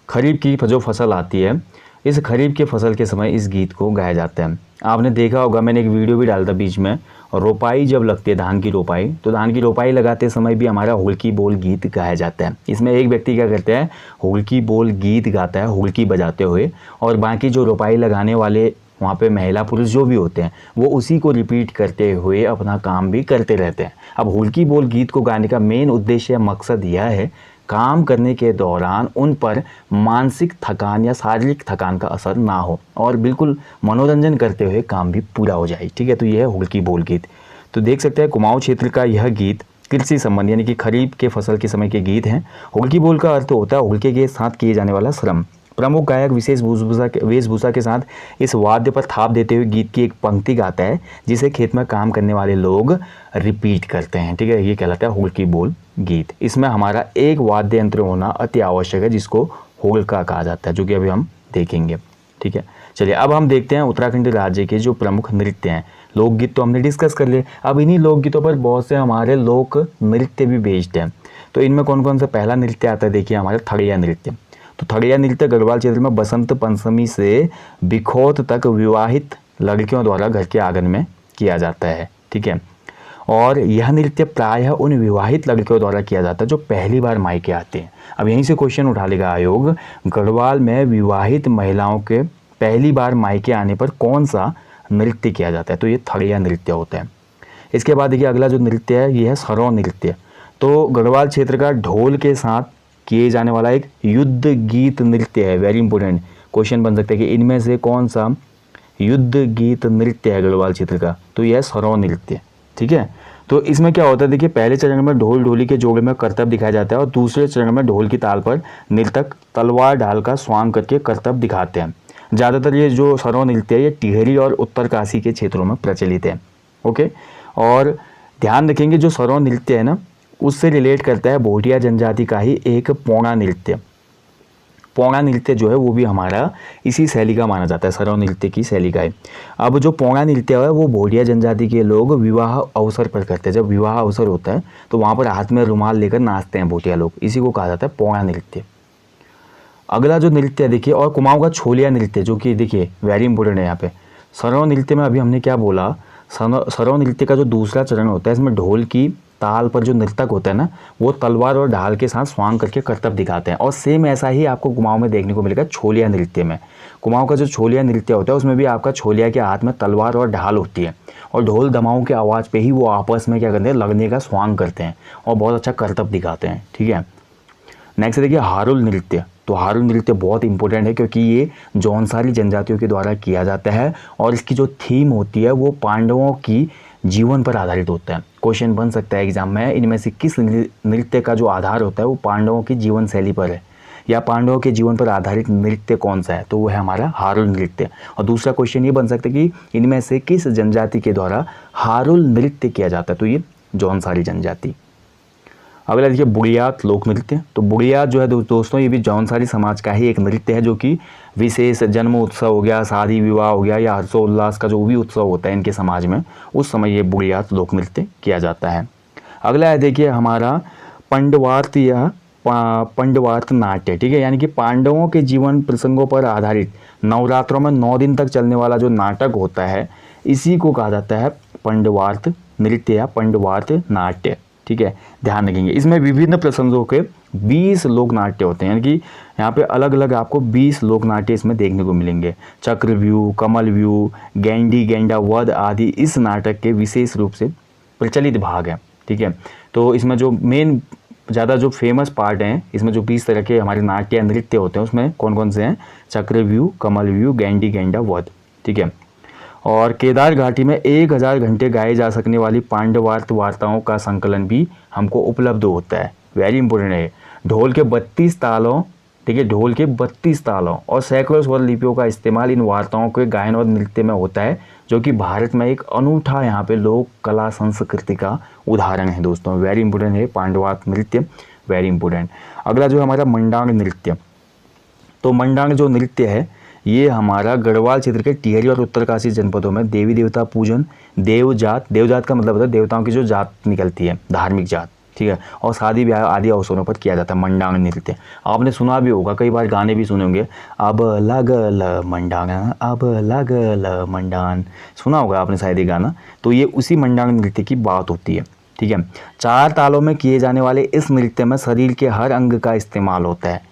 खरीफ की जो फसल आती है, इस खरीफ की फसल के समय इस गीत को गाया जाता है। आपने देखा होगा, मैंने एक वीडियो भी डाला था बीच में, रोपाई जब लगती है धान की रोपाई, तो धान की रोपाई लगाते समय भी हमारा हुल्की बोल गीत गाया जाता है। इसमें एक व्यक्ति क्या करता है, हुल्की बोल गीत गाता है हुल्की बजाते हुए, और बाकी जो रोपाई लगाने वाले वहाँ पे महिला पुरुष जो भी होते हैं वो उसी को रिपीट करते हुए अपना काम भी करते रहते हैं। अब हुल्की बोल गीत को गाने का मेन उद्देश्य मकसद यह है काम करने के दौरान उन पर मानसिक थकान या शारीरिक थकान का असर ना हो और बिल्कुल मनोरंजन करते हुए काम भी पूरा हो जाए, ठीक है। तो यह है हुल्की बोल गीत। तो देख सकते हैं कुमाऊं क्षेत्र का यह गीत कृषि संबंधी यानी कि खरीफ के फसल के समय के गीत हैं। हुल्की बोल का अर्थ होता है हुल्के के साथ किए जाने वाला श्रम। प्रमुख गायक विशेष वेशभूषा के साथ इस वाद्य पर थाप देते हुए गीत की एक पंक्ति गाता है, जिसे खेत में काम करने वाले लोग रिपीट करते हैं, ठीक है। ये कहलाता है हुल्की बोल गीत। इसमें हमारा एक वाद्य यंत्र होना अति आवश्यक है, जिसको होल्का कहा जाता है, जो कि अभी हम देखेंगे, ठीक है। चलिए अब हम देखते हैं उत्तराखंड राज्य के जो प्रमुख नृत्य हैं। लोकगीत तो हमने डिस्कस कर लिए, अब इन्हीं लोकगीतों पर बहुत से हमारे लोक नृत्य भी बेस्ड हैं। तो इनमें कौन कौन सा पहला नृत्य आता है, देखिए हमारा थड़िया नृत्य। तो थड़िया नृत्य गढ़वाल क्षेत्र में बसंत पंचमी से बिखौत तक विवाहित लड़कियों द्वारा घर के आंगन में किया जाता है, ठीक है। और यह नृत्य प्रायः उन विवाहित लड़कियों द्वारा किया जाता है जो पहली बार मायके आते हैं। अब यहीं से क्वेश्चन उठा लेगा आयोग, गढ़वाल में विवाहित महिलाओं के पहली बार मायके आने पर कौन सा नृत्य किया जाता है, तो ये थड़िया नृत्य होता है। इसके बाद देखिए अगला जो नृत्य है ये है सरौ नृत्य। तो गढ़वाल क्षेत्र का ढोल के साथ किए जाने वाला एक युद्ध गीत नृत्य है, वेरी इंपॉर्टेंट क्वेश्चन बन सकता है कि इनमें से कौन सा युद्ध गीत नृत्य है गढ़वाल क्षेत्र का, तो यह सरौ नृत्य, ठीक है। तो इसमें क्या होता है, देखिए पहले चरण में ढोल ढोली के जोड़े में करतब दिखाया जाता है और दूसरे चरण में ढोल की ताल पर नर्तक तलवार ढाल का स्वांग करके करतब दिखाते हैं। ज़्यादातर ये जो सरौ नृत्य है ये टिहरी और उत्तरकाशी के क्षेत्रों में प्रचलित है, ओके। और ध्यान रखेंगे जो सरौ नृत्य है ना, उससे रिलेट करता है भोटिया जनजाति का ही एक पौड़ा नृत्य। पौड़ा नृत्य जो है वो भी हमारा इसी शैली का माना जाता है, सरौ नृत्य की शैली का है। अब जो पौड़ा नृत्य है वो भोटिया जनजाति के लोग विवाह अवसर पर करते हैं। जब विवाह अवसर होता है तो वहाँ पर हाथ में रुमाल लेकर नाचते हैं भोटिया लोग, इसी को कहा जाता है पौड़ा नृत्य। अगला जो नृत्य है देखिए, और कुमाऊं का छोलिया नृत्य, जो कि देखिए वेरी इंपॉर्टेंट है यहाँ पे। सरौ नृत्य में अभी हमने क्या बोला, सरौ नृत्य का जो दूसरा चरण होता है इसमें ढोल की ताल पर जो नर्तक होता है ना, वो तलवार और ढाल के साथ स्वांग करके करतब दिखाते हैं। और सेम ऐसा ही आपको कुमाऊं में देखने को मिलेगा छोलिया नृत्य में। कुमाऊं का जो छोलिया नृत्य होता है उसमें भी आपका छोलिया के हाथ में तलवार और ढाल होती है और ढोल धमाओं की आवाज़ पे ही वो आपस में क्या करते हैं, लगने का स्वांग करते हैं और बहुत अच्छा करतब दिखाते हैं, ठीक है। नेक्स्ट देखिए हारुल नृत्य। तो हारुल नृत्य बहुत इंपॉर्टेंट है क्योंकि ये जौनसारी जनजातियों के द्वारा किया जाता है और इसकी जो थीम होती है वो पांडवों की जीवन पर आधारित होता है। क्वेश्चन बन सकता है एग्जाम में, इनमें से किस नृत्य का जो आधार होता है वो पांडवों की जीवन शैली पर है या पांडवों के जीवन पर आधारित नृत्य कौन सा है, तो वो है हमारा हारुल नृत्य। और दूसरा क्वेश्चन ये बन सकता है कि इनमें से किस जनजाति के द्वारा हारुल नृत्य किया जाता है, तो ये जौनसारी जनजाति। अगला देखिए बुढ़ियात लोक नृत्य। तो बुढ़ियात जो है दोस्तों ये भी जौनसारी समाज का ही एक नृत्य है जो कि विशेष जन्म उत्सव हो गया, शादी विवाह हो गया या हर्षोल्लास का जो भी उत्सव होता है इनके समाज में, उस समय ये बुढ़ियात लोक नृत्य किया जाता है। अगला है देखिए हमारा पंडवार्त या पंडवार्त नाट्य, ठीक है, यानी कि पांडवों के जीवन प्रसंगों पर आधारित नवरात्रों में 9 दिन तक चलने वाला जो नाटक होता है इसी को कहा जाता है पंडवार्त नृत्य या पंडवार्त नाट्य, ठीक है, ध्यान रखेंगे। इसमें विभिन्न प्रसंगों के 20 लोक नाट्य होते हैं, यानी कि यहाँ पे अलग अलग आपको 20 लोक नाट्य इसमें देखने को मिलेंगे। चक्रव्यूह, कमलव्यूह, गैंडी गेंडा वध आदि इस नाटक के विशेष रूप से प्रचलित भाग हैं, ठीक है। तो इसमें जो मेन ज़्यादा जो फेमस पार्ट हैं, इसमें जो 20 तरह के हमारे नाट्य नृत्य होते हैं उसमें कौन कौन से हैं? चक्रव्यूह, कमलव्यूह, गैंडी गेंडा वध, ठीक है। और केदार घाटी में 1000 घंटे गाए जा सकने वाली पांडवार्त वार्ताओं का संकलन भी हमको उपलब्ध होता है, वेरी इंपॉर्टेंट है। ढोल के 32 तालों, ठीक है, ढोल के 32 तालों और सैकड़ों स्वर लिपियों का इस्तेमाल इन वार्ताओं के गायन और नृत्य में होता है, जो कि भारत में एक अनूठा यहाँ पे लोक कला संस्कृति का उदाहरण है दोस्तों, वेरी इंपॉर्टेंट है पांडवार्त नृत्य, वेरी इंपॉर्टेंट। अगला जो हमारा मंडांग नृत्य। तो मंडांग जो नृत्य है ये हमारा गढ़वाल क्षेत्र के टिहरी और उत्तरकाशी जनपदों में देवी देवता पूजन, देवजात का मतलब होता है देवताओं की जो जात निकलती है, धार्मिक जात, ठीक है, और शादी ब्याह आदि अवसरों पर किया जाता है मंडांग नृत्य। आपने सुना भी होगा, कई बार गाने भी सुने होंगे, अब लगल मंडांग, अब लगल मंडान, सुना होगा आपने शायद ये गाना। तो ये उसी मंडांग नृत्य की बात होती है, ठीक है। 4 तालों में किए जाने वाले इस नृत्य में शरीर के हर अंग का इस्तेमाल होता है।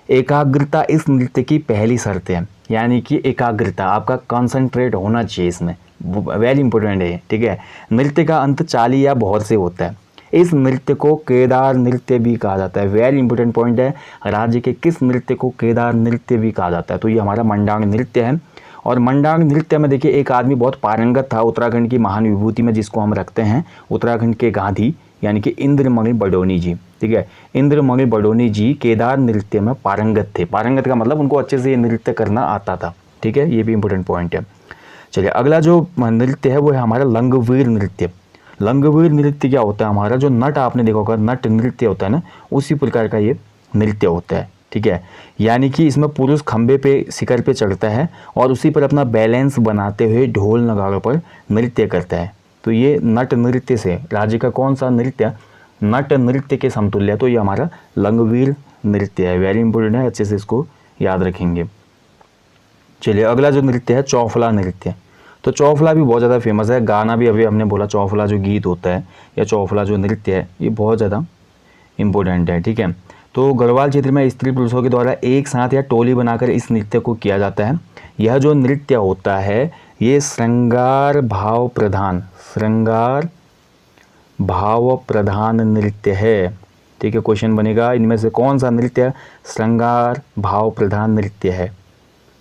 एकाग्रता इस नृत्य की पहली शर्त है, यानी कि एकाग्रता, आपका कॉन्सेंट्रेट होना चाहिए इसमें, वेरी इंपॉर्टेंट है, ठीक है। नृत्य का अंत चाली या भौर से होता है। इस नृत्य को केदार नृत्य भी कहा जाता है, वेरी इंपॉर्टेंट पॉइंट है। राज्य के किस नृत्य को केदार नृत्य भी कहा जाता है? तो ये हमारा मंडांग नृत्य है। और मंडांग नृत्य में देखिए एक आदमी बहुत पारंगत था उत्तराखंड की महान विभूति में, जिसको हम रखते हैं उत्तराखंड के गांधी, यानी कि इंद्रमणि बडोनी जी, ठीक है। इंद्रमणि बडोनी जी केदार नृत्य में पारंगत थे। पारंगत का मतलब उनको अच्छे से ये नृत्य करना आता था, ठीक है, ये भी इंपॉर्टेंट पॉइंट है। चलिए अगला जो नृत्य है वो है हमारा लंगवीर नृत्य। लंगवीर नृत्य क्या होता है? हमारा जो नट आपने देखा होगा, नट नृत्य होता है ना, उसी प्रकार का ये नृत्य होता है, ठीक है। यानी कि इसमें पुरुष खंबे पे, शिखर पे चढ़ता है और उसी पर अपना बैलेंस बनाते हुए ढोल नगाड़ों पर नृत्य करता है। तो ये नट नृत्य से राज्य का कौन सा नृत्य नट नृत्य के समतुल्य? तो ये हमारा लंगवीर नृत्य है, वेरी इंपॉर्टेंट है, अच्छे से इसको याद रखेंगे। चलिए अगला जो नृत्य है चौफला नृत्य। तो चौफला भी बहुत ज़्यादा फेमस है, गाना भी अभी हमने बोला, चौफला जो गीत होता है या चौफला जो नृत्य है ये बहुत ज़्यादा इम्पोर्टेंट है, ठीक है। तो गढ़वाल क्षेत्र में स्त्री पुरुषों के द्वारा एक साथ या टोली बनाकर इस नृत्य को किया जाता है। यह जो नृत्य होता है ये श्रृंगार भाव प्रधान नृत्य है, ठीक है। क्वेश्चन बनेगा इनमें से कौन सा नृत्य श्रृंगार भाव प्रधान नृत्य है?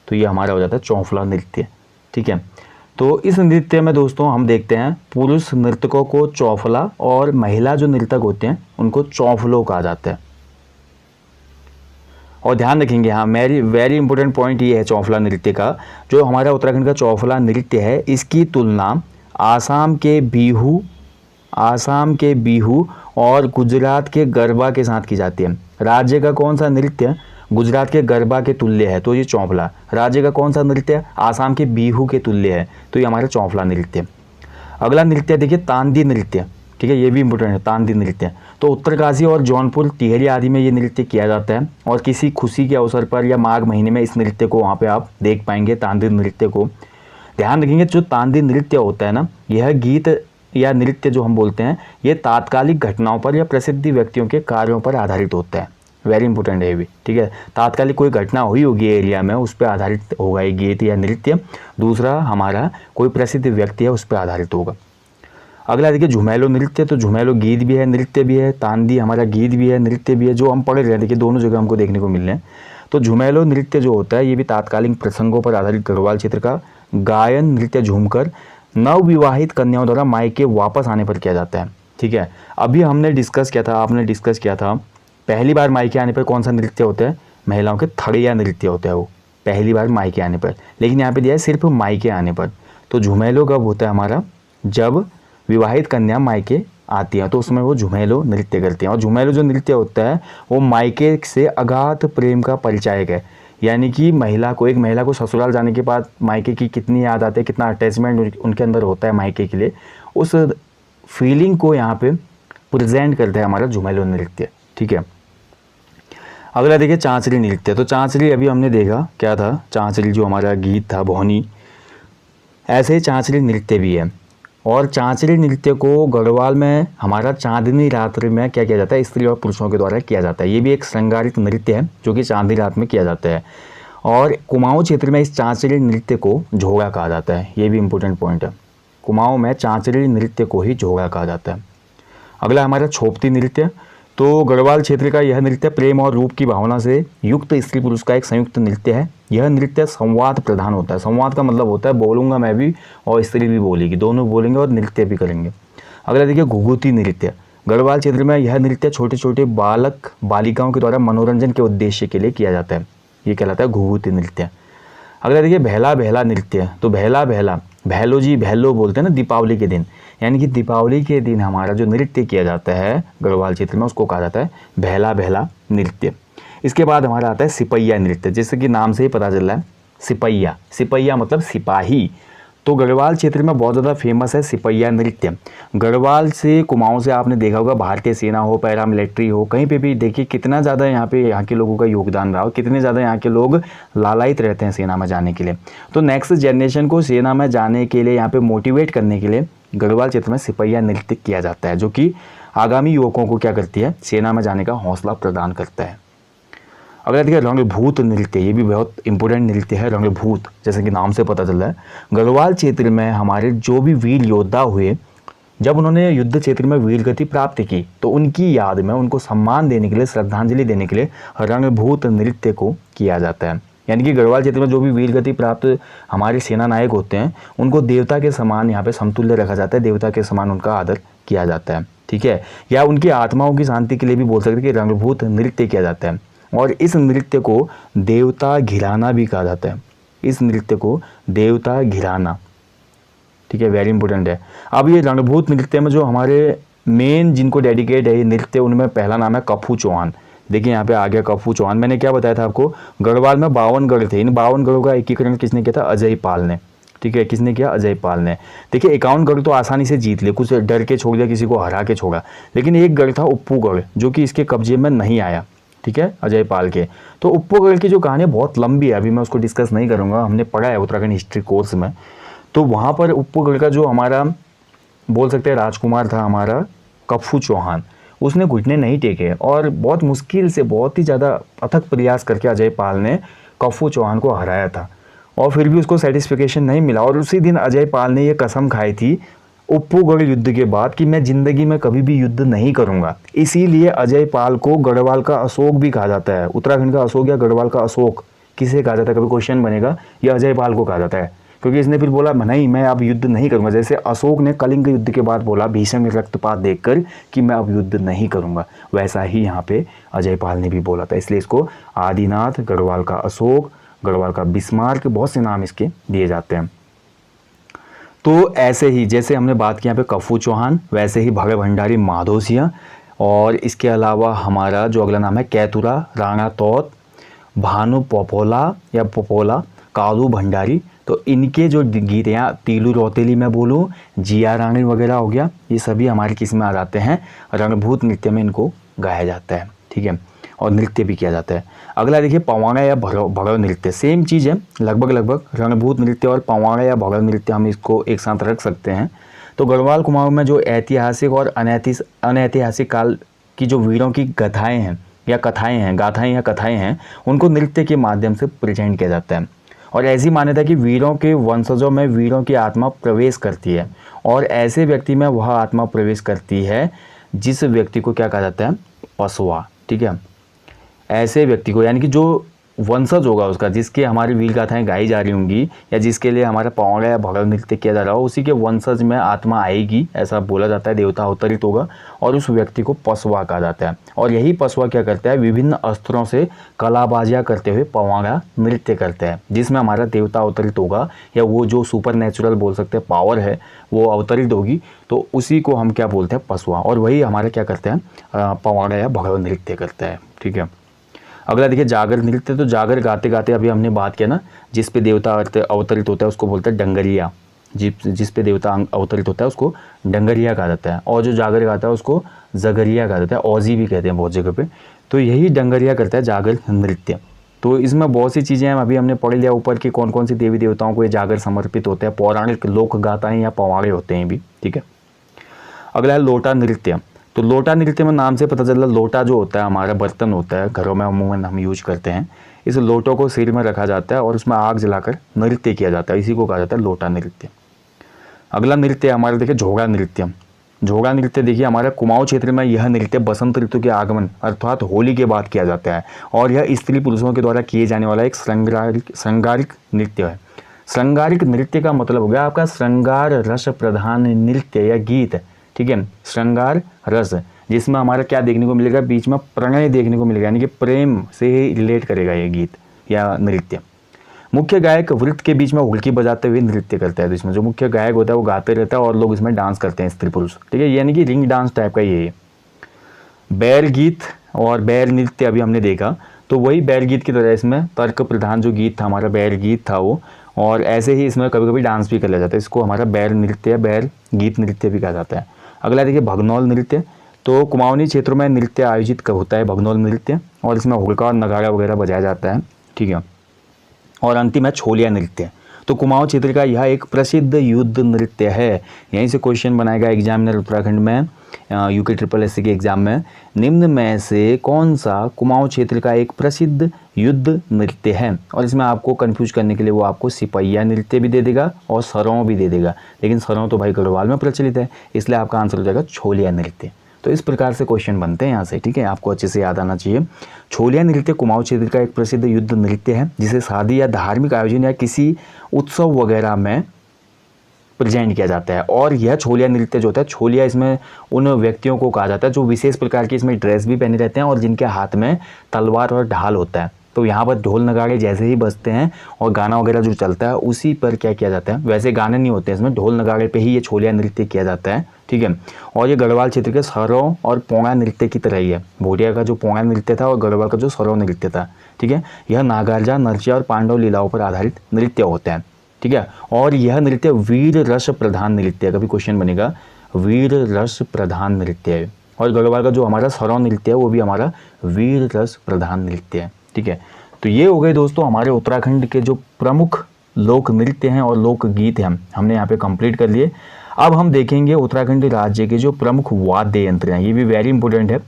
तो ये हमारा हो जाता है चौफला नृत्य, ठीक है। तो इस नृत्य में दोस्तों हम देखते हैं पुरुष नर्तकों को चौफला और महिला जो नर्तक होते हैं उनको चौफलो कहा जाता है। और ध्यान रखेंगे, हाँ, वेरी इंपॉर्टेंट पॉइंट ये है चौफला नृत्य का, जो हमारा उत्तराखंड का चौफला नृत्य है इसकी तुलना आसाम के बिहू और गुजरात के गरबा के साथ की जाती है। राज्य का कौन सा नृत्य गुजरात के गरबा के तुल्य है? तो ये चौफला। राज्य का कौन सा नृत्य आसाम के बिहू के तुल्य है? तो ये हमारा चौफला नृत्य। अगला नृत्य देखिए तांदी नृत्य, ठीक है, ये भी इंपॉर्टेंट है तांदी नृत्य। तो उत्तरकाशी और जौनपुर, टिहरी आदि में ये नृत्य किया जाता है और किसी खुशी के अवसर पर या माघ महीने में इस नृत्य को वहाँ पे आप देख पाएंगे, तांदी नृत्य को। ध्यान रखेंगे जो तांदी नृत्य होता है ना, यह गीत या नृत्य जो हम बोलते हैं ये तात्कालिक घटनाओं पर या प्रसिद्ध व्यक्तियों के कार्यों पर आधारित होता है, वेरी इंपॉर्टेंट है ये भी, ठीक है। तात्कालिक कोई घटना हुई होगी एरिया में उस पर आधारित होगा ये गीत या नृत्य। दूसरा हमारा कोई प्रसिद्ध व्यक्ति है उस पर आधारित होगा। अगला देखिए झुमेलो नृत्य। तो झुमेलो गीत भी है नृत्य भी है, तांदी हमारा गीत भी है नृत्य भी है, जो हम पढ़ रहे हैं, देखिए दोनों जगह हमको देखने को मिल रहे हैं। तो झुमेलो नृत्य जो होता है ये भी तात्कालिक प्रसंगों पर आधारित गढ़वाल क्षेत्र का गायन नृत्य झूमकर नवविवाहित कन्याओं द्वारा मायके वापस आने पर किया जाता है, ठीक है। अभी हमने डिस्कस किया था, आपने डिस्कस किया था, पहली बार मायके आने पर कौन सा नृत्य होता है? महिलाओं के थड़िया नृत्य होता है वो पहली बार मायके आने पर, लेकिन यहाँ पे दिया है सिर्फ मायके आने पर। तो झुमेलो कब होता है हमारा? जब विवाहित कन्या मायके आती हैं तो उसमें वो झुमेलो नृत्य करते हैं। और झुमेलो जो नृत्य होता है वो मायके से अगाध प्रेम का परिचायक है, यानी कि एक महिला को ससुराल जाने के बाद मायके की कितनी याद आती है, कितना अटैचमेंट उनके अंदर होता है मायके के लिए, उस फीलिंग को यहाँ पे प्रेजेंट करता है हमारा झुमेलो नृत्य। ठीक है, अगला देखिए चांचरी नृत्य। तो चांचरी अभी हमने देखा क्या था, चांचरी जो हमारा गीत था भोनी, ऐसे ही चांचरी नृत्य भी है। और चांचरी नृत्य को गढ़वाल में हमारा चांदनी रात्रि में क्या किया जाता है, स्त्री और पुरुषों के द्वारा किया जाता है। ये भी एक श्रृंगारित नृत्य है जो कि चांदनी रात में किया जाता है। और कुमाऊं क्षेत्र में इस चांचरी नृत्य को झोगा कहा जाता है, ये भी इंपॉर्टेंट पॉइंट है। कुमाऊं में चांचरी नृत्य को ही झोगा कहा जाता है। अगला हमारा छोपती नृत्य। तो गढ़वाल क्षेत्र का यह नृत्य प्रेम और रूप की भावना से युक्त स्त्री पुरुष का एक संयुक्त नृत्य है। यह नृत्य संवाद प्रधान होता है। संवाद का मतलब होता है बोलूँगा मैं भी और स्त्री भी बोलेगी, दोनों बोलेंगे और नृत्य भी करेंगे। अगला देखिए घुघुती नृत्य। गढ़वाल क्षेत्र में यह नृत्य छोटे छोटे बालक बालिकाओं के द्वारा मनोरंजन के उद्देश्य के लिए किया जाता है, ये कहलाता है घुघुती नृत्य। अगला देखिए भैला भैला नृत्य। तो भैला भैला, भैलो जी भैलो बोलते हैं ना दीपावली के दिन, यानी कि दीपावली के दिन हमारा जो नृत्य किया जाता है गढ़वाल क्षेत्र में उसको कहा जाता है भैला भैला नृत्य। इसके बाद हमारा आता है सिपैया नृत्य, जैसे कि नाम से ही पता चल रहा है सिपैया, सिपैया मतलब सिपाही। तो गढ़वाल क्षेत्र में बहुत ज़्यादा फेमस है सिपैया नृत्य। गढ़वाल से कुमाऊं से आपने देखा होगा भारतीय सेना हो, पैरामिलिट्री हो, कहीं पे भी देखिए कितना ज़्यादा यहाँ के लोगों का योगदान रहा हो, कितने ज़्यादा यहाँ के लोग लालायित रहते हैं सेना में जाने के लिए। तो नेक्स्ट जनरेशन को सेना में जाने के लिए यहाँ पे मोटिवेट करने के लिए गढ़वाल क्षेत्र में सिपैया नृत्य किया जाता है, जो कि आगामी युवकों को क्या करती है, सेना में जाने का हौसला प्रदान करता है। अगला देखिए रंगभूत नृत्य, ये भी बहुत इंपॉर्टेंट नृत्य है रंगभूत, जैसे कि नाम से पता चल रहा है। गढ़वाल क्षेत्र में हमारे जो भी वीर योद्धा हुए, जब उन्होंने युद्ध क्षेत्र में वीर गति प्राप्त की तो उनकी याद में उनको सम्मान देने के लिए, श्रद्धांजलि देने के लिए रंगभूत नृत्य को किया जाता है। यानी कि गढ़वाल क्षेत्र में जो भी वीर गति प्राप्त हमारे सेना नायक होते हैं उनको देवता के समान यहाँ पे समतुल्य रखा जाता है, देवता के समान उनका आदर किया जाता है। ठीक है, या उनकी आत्माओं की शांति के लिए भी बोल सकते हैं कि रंगभूत नृत्य किया जाता है। और इस नृत्य को देवता घिराना भी कहा जाता है, इस नृत्य को देवता घिराना। ठीक है, वेरी इंपॉर्टेंट है। अब ये रणभूत नृत्य में जो हमारे मेन जिनको डेडिकेट है ये नृत्य, उनमें पहला नाम है कफू चौहान। देखिए यहाँ पे आ गया कफू चौहान। मैंने क्या बताया था आपको, गढ़वाल में 52 गढ़ थे, इन 52 गढ़ों का एकीकरण किसने किया था, अजय पाल ने। ठीक है, किसने किया, अजय पाल ने। देखिए 51 गढ़ तो आसानी से जीत ले, कुछ डर के छोड़ दिया, किसी को हरा के छोड़ा, लेकिन एक गढ़ था उप्पूगढ़ जो कि इसके कब्जे में नहीं आया। ठीक है, अजय पाल के। तो उप्पूगढ़ की जो कहानी बहुत लंबी है, अभी मैं उसको डिस्कस नहीं करूँगा, हमने पढ़ा है उत्तराखंड हिस्ट्री कोर्स में। तो वहाँ पर उप्पूगढ़ का जो हमारा बोल सकते हैं राजकुमार था हमारा कफू चौहान, उसने घुटने नहीं टेके और बहुत मुश्किल से, बहुत ही ज़्यादा अथक प्रयास करके अजय पाल ने कफू चौहान को हराया था, और फिर भी उसको सेटिस्फिकेशन नहीं मिला। और उसी दिन अजय पाल ने ये कसम खाई थी उप्पूगढ़ युद्ध के बाद कि मैं ज़िंदगी में कभी भी युद्ध नहीं करूँगा। इसीलिए अजय पाल को गढ़वाल का अशोक भी कहा जाता है। उत्तराखंड का अशोक या गढ़वाल का अशोक किसे कहा जाता है, कभी क्वेश्चन बनेगा, यह अजय पाल को कहा जाता है, क्योंकि इसने फिर बोला नहीं मैं अब युद्ध नहीं करूंगा। जैसे अशोक ने कलिंग युद्ध के बाद बोला भीषण रक्तपात देखकर कि मैं अब युद्ध नहीं करूंगा, वैसा ही यहाँ पे अजय पाल ने भी बोला था। इसलिए इसको आदिनाथ, गढ़वाल का अशोक, गढ़वाल का बिस्मार्क, बहुत से नाम इसके दिए जाते हैं। तो ऐसे ही जैसे हमने बात की यहाँ पे कफू चौहान, वैसे ही भगत भंडारी माधो सिंह, और इसके अलावा हमारा जो अगला नाम है कैतुरा, राणा तौत, भानु पोपोला या पोपोला, कालू भंडारी। तो इनके जो गीत हैं, तीलू रौतेली मैं बोलूँ, जिया रानी वगैरह हो गया, ये सभी हमारे किस में आ जाते हैं, रणभूत नृत्य में इनको गाया जाता है। ठीक है, और नृत्य भी किया जाता है। अगला देखिए पवाड़ा या भगव नृत्य, सेम चीज़ है लगभग रणभूत नृत्य और पवाड़ा या भगव नृत्य हम इसको एक साथ रख सकते हैं। तो गढ़वाल कुमाऊं में जो ऐतिहासिक और अनैतिहासिक काल की जो वीरों की गाथाएँ हैं, उनको नृत्य के माध्यम से प्रेजेंट किया जाता है। और ऐसी मान्यता कि वीरों के वंशजों में वीरों की आत्मा प्रवेश करती है, और ऐसे व्यक्ति में वह आत्मा प्रवेश करती है जिस व्यक्ति को क्या कहा जाता है, पशुआ। ठीक है, ऐसे व्यक्ति को, यानी कि जो वंशज होगा उसका, जिसके हमारी वीर गाथाएं गाई जा रही होंगी या जिसके लिए हमारा पौंगा या भगव नृत्य किया जा रहा हो, उसी के वंशज में आत्मा आएगी, ऐसा बोला जाता है। देवता अवतरित होगा और उस व्यक्ति को पसवा कहा जाता है। और यही पसवा क्या करता है, विभिन्न अस्त्रों से कलाबाजियाँ करते हुए पौंगा नृत्य करते हैं, जिसमें हमारा देवता अवतरित होगा या वो जो सुपर नेचुरल बोल सकते हैं पावर है वो अवतरित होगी, तो उसी को हम क्या बोलते हैं, पसवा। और वही हमारा क्या करते हैं, पौंगा या भगव नृत्य करता है। ठीक है, अगला देखिए जागर नृत्य। तो जागर गाते गाते अभी हमने बात किया ना, जिस पे देवता अवतरित होता है उसको बोलते हैं डंगरिया। जिस पे देवता अवतरित होता है उसको डंगरिया कहा जाता है, और जो जागर गाता है उसको जगरिया कहा जाता है, औजी भी कहते हैं बहुत जगह पे। तो यही डंगरिया करता है जागर नृत्य। तो इसमें बहुत सी चीज़ें हैं, अभी हमने पढ़ लिया ऊपर कि कौन कौन सी देवी देवताओं को ये जागर समर्पित होते हैं, पौराणिक लोक गाथाएं या पवाड़े होते हैं भी। ठीक है, अगला है लोटा नृत्य। तो लोटा नृत्य में नाम से पता चला, लोटा जो होता है हमारा बर्तन होता है, घरों में अमूमन हम यूज करते हैं, इस लोटों को सिर में रखा जाता है और उसमें आग जलाकर नृत्य किया जाता है, इसी को कहा जाता है लोटा नृत्य। अगला नृत्य हमारा देखिए झोगा नृत्य। झोगा नृत्य देखिए हमारे कुमाऊं क्षेत्र में यह नृत्य बसंत ऋतु के आगमन अर्थात होली के बाद किया जाता है, और यह स्त्री पुरुषों के द्वारा किए जाने वाला एक श्रृंगारिक नृत्य है। श्रृंगारिक नृत्य का मतलब हो गया आपका श्रृंगार रस प्रधान नृत्य या गीत। ठीक है, श्रृंगार रस, जिसमें हमारा क्या देखने को मिलेगा, बीच में प्रणय देखने को मिलेगा, यानी कि प्रेम से ही रिलेट करेगा ये गीत या नृत्य। मुख्य गायक वृत्त के बीच में हुड़की बजाते हुए नृत्य करता है। तो इसमें जो मुख्य गायक होता है वो गाते रहता है और लोग इसमें डांस करते हैं, स्त्री पुरुष। ठीक है, यानी कि रिंग डांस टाइप का ये है। बैल गीत और बैल नृत्य अभी हमने देखा, तो वही बैल गीत की तरह इसमें तर्क प्रधान जो गीत था हमारा बैल गीत था वो, और ऐसे ही इसमें कभी कभी डांस भी कर लिया जाता है, इसको हमारा बैल नृत्य या बैल गीत नृत्य भी कहा जाता है। अगला देखिए भगनौल नृत्य। तो कुमाऊनी क्षेत्रों में नृत्य आयोजित होता है भगनौल नृत्य, और इसमें हुड़का और नगाड़ा वगैरह बजाया जाता है। ठीक है, और अंतिम है छोलिया नृत्य। तो कुमाऊं क्षेत्र का यह एक प्रसिद्ध युद्ध नृत्य है। यहीं से क्वेश्चन बनाएगा एग्जामिनर उत्तराखंड में, यूके SSS के एग्जाम में, निम्न में से कौन सा कुमाऊं क्षेत्र का एक प्रसिद्ध युद्ध नृत्य है। और इसमें आपको कंफ्यूज करने के लिए वो आपको सिपहिया नृत्य भी दे देगा और सरौं भी दे देगा, लेकिन सरौं तो भाई गढ़वाल में प्रचलित है, इसलिए आपका आंसर हो जाएगा छोलिया नृत्य। तो इस प्रकार से क्वेश्चन बनते हैं यहाँ से। ठीक है, आपको अच्छे से याद आना चाहिए। छोलिया नृत्य कुमाऊं क्षेत्र का एक प्रसिद्ध युद्ध नृत्य है, जिसे शादी या धार्मिक आयोजन या किसी उत्सव वगैरह में प्रेजेंट किया जाता है। और यह छोलिया नृत्य जो होता है, छोलिया इसमें उन व्यक्तियों को कहा जाता है जो विशेष प्रकार की इसमें ड्रेस भी पहने रहते हैं और जिनके हाथ में तलवार और ढाल होता है। तो यहाँ पर ढोल नगाड़े जैसे ही बजते हैं और गाना वगैरह जो चलता है उसी पर क्या किया जाता है, वैसे गाने नहीं होते हैं इसमें, ढोल नगाड़े पे ही ये छोलिया नृत्य किया जाता है। ठीक है, और ये गढ़वाल क्षेत्र के सरौं और पोंगा नृत्य की तरह ही है। भोटिया का जो पोंगा नृत्य था और गढ़वाल का जो सरौं नृत्य था। ठीक है, यह नागार्जा, नरसिया और पांडव लीलाओं पर आधारित नृत्य होते हैं। ठीक है, और यह नृत्य वीर रस प्रधान नृत्य है। कभी क्वेश्चन बनेगा, वीर रस प्रधान नृत्य है। और गढ़वाल का जो हमारा सरौं नृत्य है वो भी हमारा वीर रस प्रधान नृत्य है। ठीक है, तो ये हो गए दोस्तों हमारे उत्तराखंड के जो प्रमुख लोक नृत्य हैं और लोक गीत हैं, हमने यहाँ पे कंप्लीट कर लिए। अब हम देखेंगे उत्तराखंड राज्य के जो प्रमुख वाद्य यंत्र हैं, ये भी वेरी इंपॉर्टेंट है।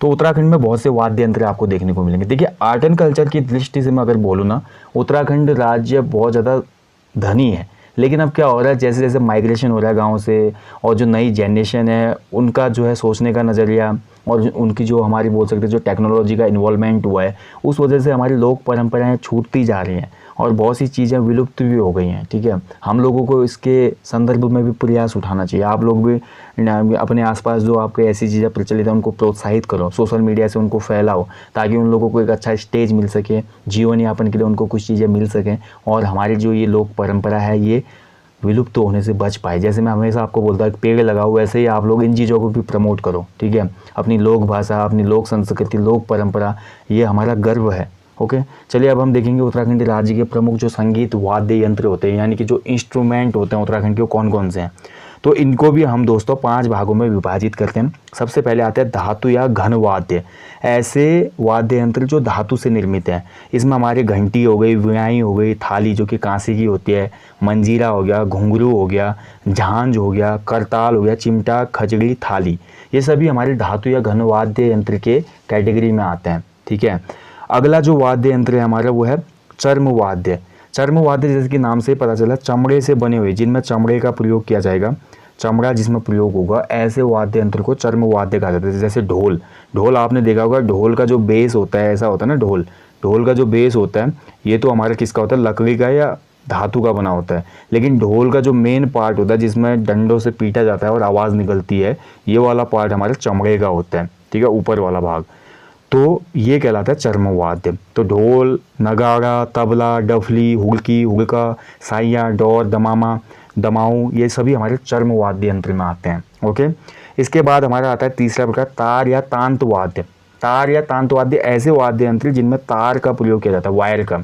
तो उत्तराखंड में बहुत से वाद्य यंत्र आपको देखने को मिलेंगे। देखिए आर्ट एंड कल्चर की दृष्टि से मैं अगर बोलूँ ना, उत्तराखंड राज्य बहुत ज़्यादा धनी है, लेकिन अब क्या हो रहा है, जैसे जैसे माइग्रेशन हो रहा है गाँव से, और जो नई जनरेशन है उनका जो है सोचने का नज़रिया और उनकी जो हमारी बोल सकते हैं जो टेक्नोलॉजी का इन्वॉल्वमेंट हुआ है, उस वजह से हमारी लोक परंपराएं छूटती जा रही हैं और बहुत सी चीज़ें विलुप्त भी हो गई हैं। ठीक है, हम लोगों को इसके संदर्भ में भी प्रयास उठाना चाहिए। आप लोग भी अपने आसपास जो आपके ऐसी चीज़ें प्रचलित हैं उनको प्रोत्साहित करो, सोशल मीडिया से उनको फैलाओ, ताकि उन लोगों को एक अच्छा स्टेज मिल सके, जीवन यापन के लिए उनको कुछ चीज़ें मिल सकें और हमारी जो ये लोक परंपरा है ये विलुप्त होने से बच पाए। जैसे मैं हमेशा आपको बोलता हूँ पेड़ लगाओ, वैसे ही आप लोग इन चीज़ों को भी प्रमोट करो। ठीक है, अपनी लोक भाषा, अपनी लोक संस्कृति, लोक परंपरा, ये हमारा गर्व है। ओके, चलिए अब हम देखेंगे उत्तराखंड राज्य के प्रमुख जो संगीत वाद्य यंत्र होते हैं, यानी कि जो इंस्ट्रूमेंट होते हैं उत्तराखंड के, कौन कौन से हैं। तो इनको भी हम दोस्तों 5 भागों में विभाजित करते हैं। सबसे पहले आते हैं धातु या घन वाद्य, ऐसे वाद्य यंत्र जो धातु से निर्मित हैं। इसमें हमारे घंटी हो गई, वीणाई हो गई, थाली जो कि कांसे की होती है, मंजीरा हो गया, घुंघरू हो गया, झांझ हो गया, करताल हो गया, चिमटा, खजड़ी, थाली, ये सभी हमारे धातु या घन वाद्य यंत्र के कैटेगरी में आते हैं। ठीक है, अगला जो वाद्य यंत्र है हमारा वो है चर्म वाद्य। चर्म वाद्य जैसे कि नाम से पता चला, चमड़े से बने हुए, जिनमें चमड़े का प्रयोग किया जाएगा, चमड़ा जिसमें प्रयोग होगा, ऐसे वाद्य यंत्र को चर्म वाद्य कहा जाता है। जैसे ढोल, ढोल आपने देखा होगा, ढोल का जो बेस होता है ऐसा होता है ना, ढोल ढोल का जो बेस होता है ये तो हमारा किसका होता है, लकड़ी का या धातु का बना होता है, लेकिन ढोल का जो मेन पार्ट होता है जिसमें डंडों से पीटा जाता है और आवाज़ निकलती है, ये वाला पार्ट हमारे चमड़े का होता है, ठीक है, ऊपर वाला भाग। तो ये कहलाता है चर्मवाद्य। तो ढोल, नगाड़ा, तबला, डफली, हुड़की, हुड़का, साइया, डोर, दमामा, दमाऊ, ये सभी हमारे चर्मवाद्य यंत्र में आते हैं। ओके, इसके बाद हमारा आता है तीसरा प्रकार तार या तांत वाद्य। तार या तांत वाद्य ऐसे वाद्य यंत्र जिनमें तार का प्रयोग किया जाता है, वायर का।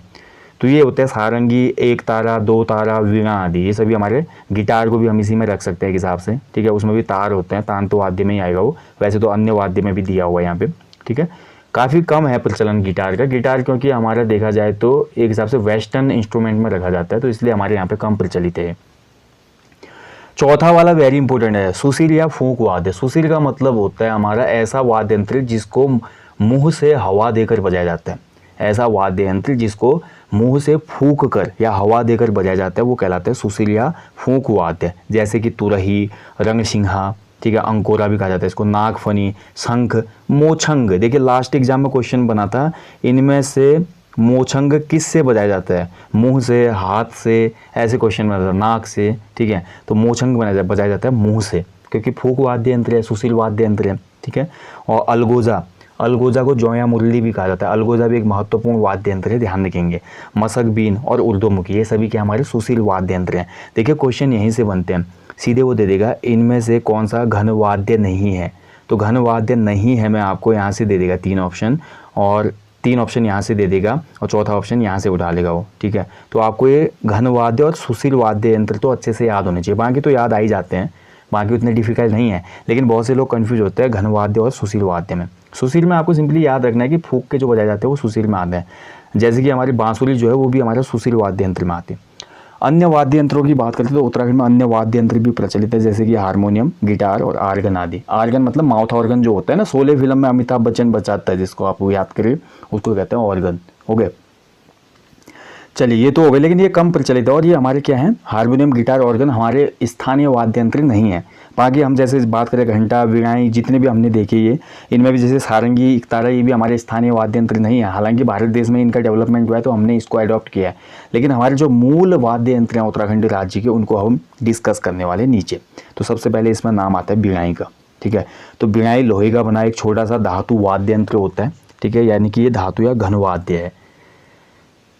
तो ये होते हैं सारंगी, एक तारा, दो तारा, वीणा आदि। ये सभी हमारे, गिटार को भी हम इसी में रख सकते हैं एक हिसाब से, ठीक है, उसमें भी तार होते हैं, तांत वाद्य में ही आएगा वो, वैसे तो अन्य वाद्य में भी दिया हुआ है यहाँ पे, ठीक है। काफ़ी कम है प्रचलन गिटार का, गिटार क्योंकि हमारा देखा जाए तो एक हिसाब से वेस्टर्न इंस्ट्रूमेंट में रखा जाता है, तो इसलिए हमारे यहाँ पे कम प्रचलित है। चौथा वाला वेरी इंपॉर्टेंट है, सुशील या फूंक वाद्य। सुशील का मतलब होता है हमारा ऐसा वाद्य यंत्र जिसको मुंह से हवा देकर बजाया जाता है। ऐसा वाद्य यंत्र जिसको मुंह से फूंक कर या हवा देकर बजाया जाता है वो कहलाता है सुशील या फूंक वाद्य। जैसे कि तुरही, रंगसिंहा, ठीक है, अंकोरा भी कहा जाता है इसको, नागफनी, शंख, मोछंग। देखिए लास्ट एग्जाम में क्वेश्चन बना था, इनमें से मोछंग किस से बजाया जाता है, मुंह से, हाथ से, ऐसे क्वेश्चन बना था, नाक से, ठीक है। तो मोछंग बजाया जाता है मुंह से, क्योंकि फूंक वाद्य यंत्र है, सुशील वाद्य यंत्र है, ठीक है। और अलगोजा, अलगोजा को जौ या मुरली भी कहा जाता है, अलगोजा भी एक महत्वपूर्ण वाद्य यंत्र है, ध्यान रखेंगे। मसक बीन और उर्दूमुखी, ये सभी के हमारे सुशील वाद्य यंत्र हैं। देखिए क्वेश्चन यहीं से बनते हैं, सीधे वो दे देगा इनमें से कौन सा घन वाद्य नहीं है। तो घन वाद्य नहीं है मैं आपको यहाँ से दे देगा 3 ऑप्शन, और 3 ऑप्शन यहाँ से दे देगा, और चौथा ऑप्शन यहाँ से उठा लेगा वो, ठीक है। तो आपको ये घन वाद्य और सुशील वाद्य यंत्र तो अच्छे से याद होने चाहिए, बाकी तो याद आ ही जाते हैं, बाकी उतने डिफिकल्ट नहीं है, लेकिन बहुत से लोग कन्फ्यूज होते हैं घन वाद्य और सुशील वाद्य में। सुशील में आपको सिंपली याद रखना है कि फूंक के जो बजाए जाते हैं वो सुशील में आते हैं, जैसे कि हमारी बांसुरी जो है वो भी हमारे सुशील वाद्य यंत्र में आती है। अन्य वाद्य यंत्रों की बात करते हैं तो उत्तराखंड में अन्य वाद्य यंत्र भी प्रचलित है, जैसे कि हारमोनियम, गिटार और आर्गन आदि। आर्गन मतलब माउथ ऑर्गन जो होता है ना, शोले फिल्म में अमिताभ बच्चन बजाता है, जिसको आप याद करिए, उसको कहते हैं ऑर्गन। हो गए, चलिए ये तो हो गए, लेकिन ये कम प्रचलित है, और ये हमारे क्या हैं, हारमोनियम, गिटार, ऑर्गन हमारे स्थानीय वाद्य यंत्र नहीं है। बाकी हम जैसे बात करें घंटा, वीणाएं, जितने भी हमने देखे ये, इनमें भी जैसे सारंगी, एकतारा, ये भी हमारे स्थानीय वाद्य यंत्र नहीं है। हालांकि भारत देश में इनका डेवलपमेंट हुआ है तो हमने इसको अडॉप्ट किया है, लेकिन हमारे जो मूल वाद्य यंत्र हैं उत्तराखंड राज्य के, उनको हम डिस्कस करने वाले नीचे। तो सबसे पहले इसमें नाम आता है बीणाई का, ठीक है। तो बीणाई लोहे का बना एक छोटा सा धातु वाद्य यंत्र होता है, ठीक है, यानी कि ये धातु या घन वाद्य है।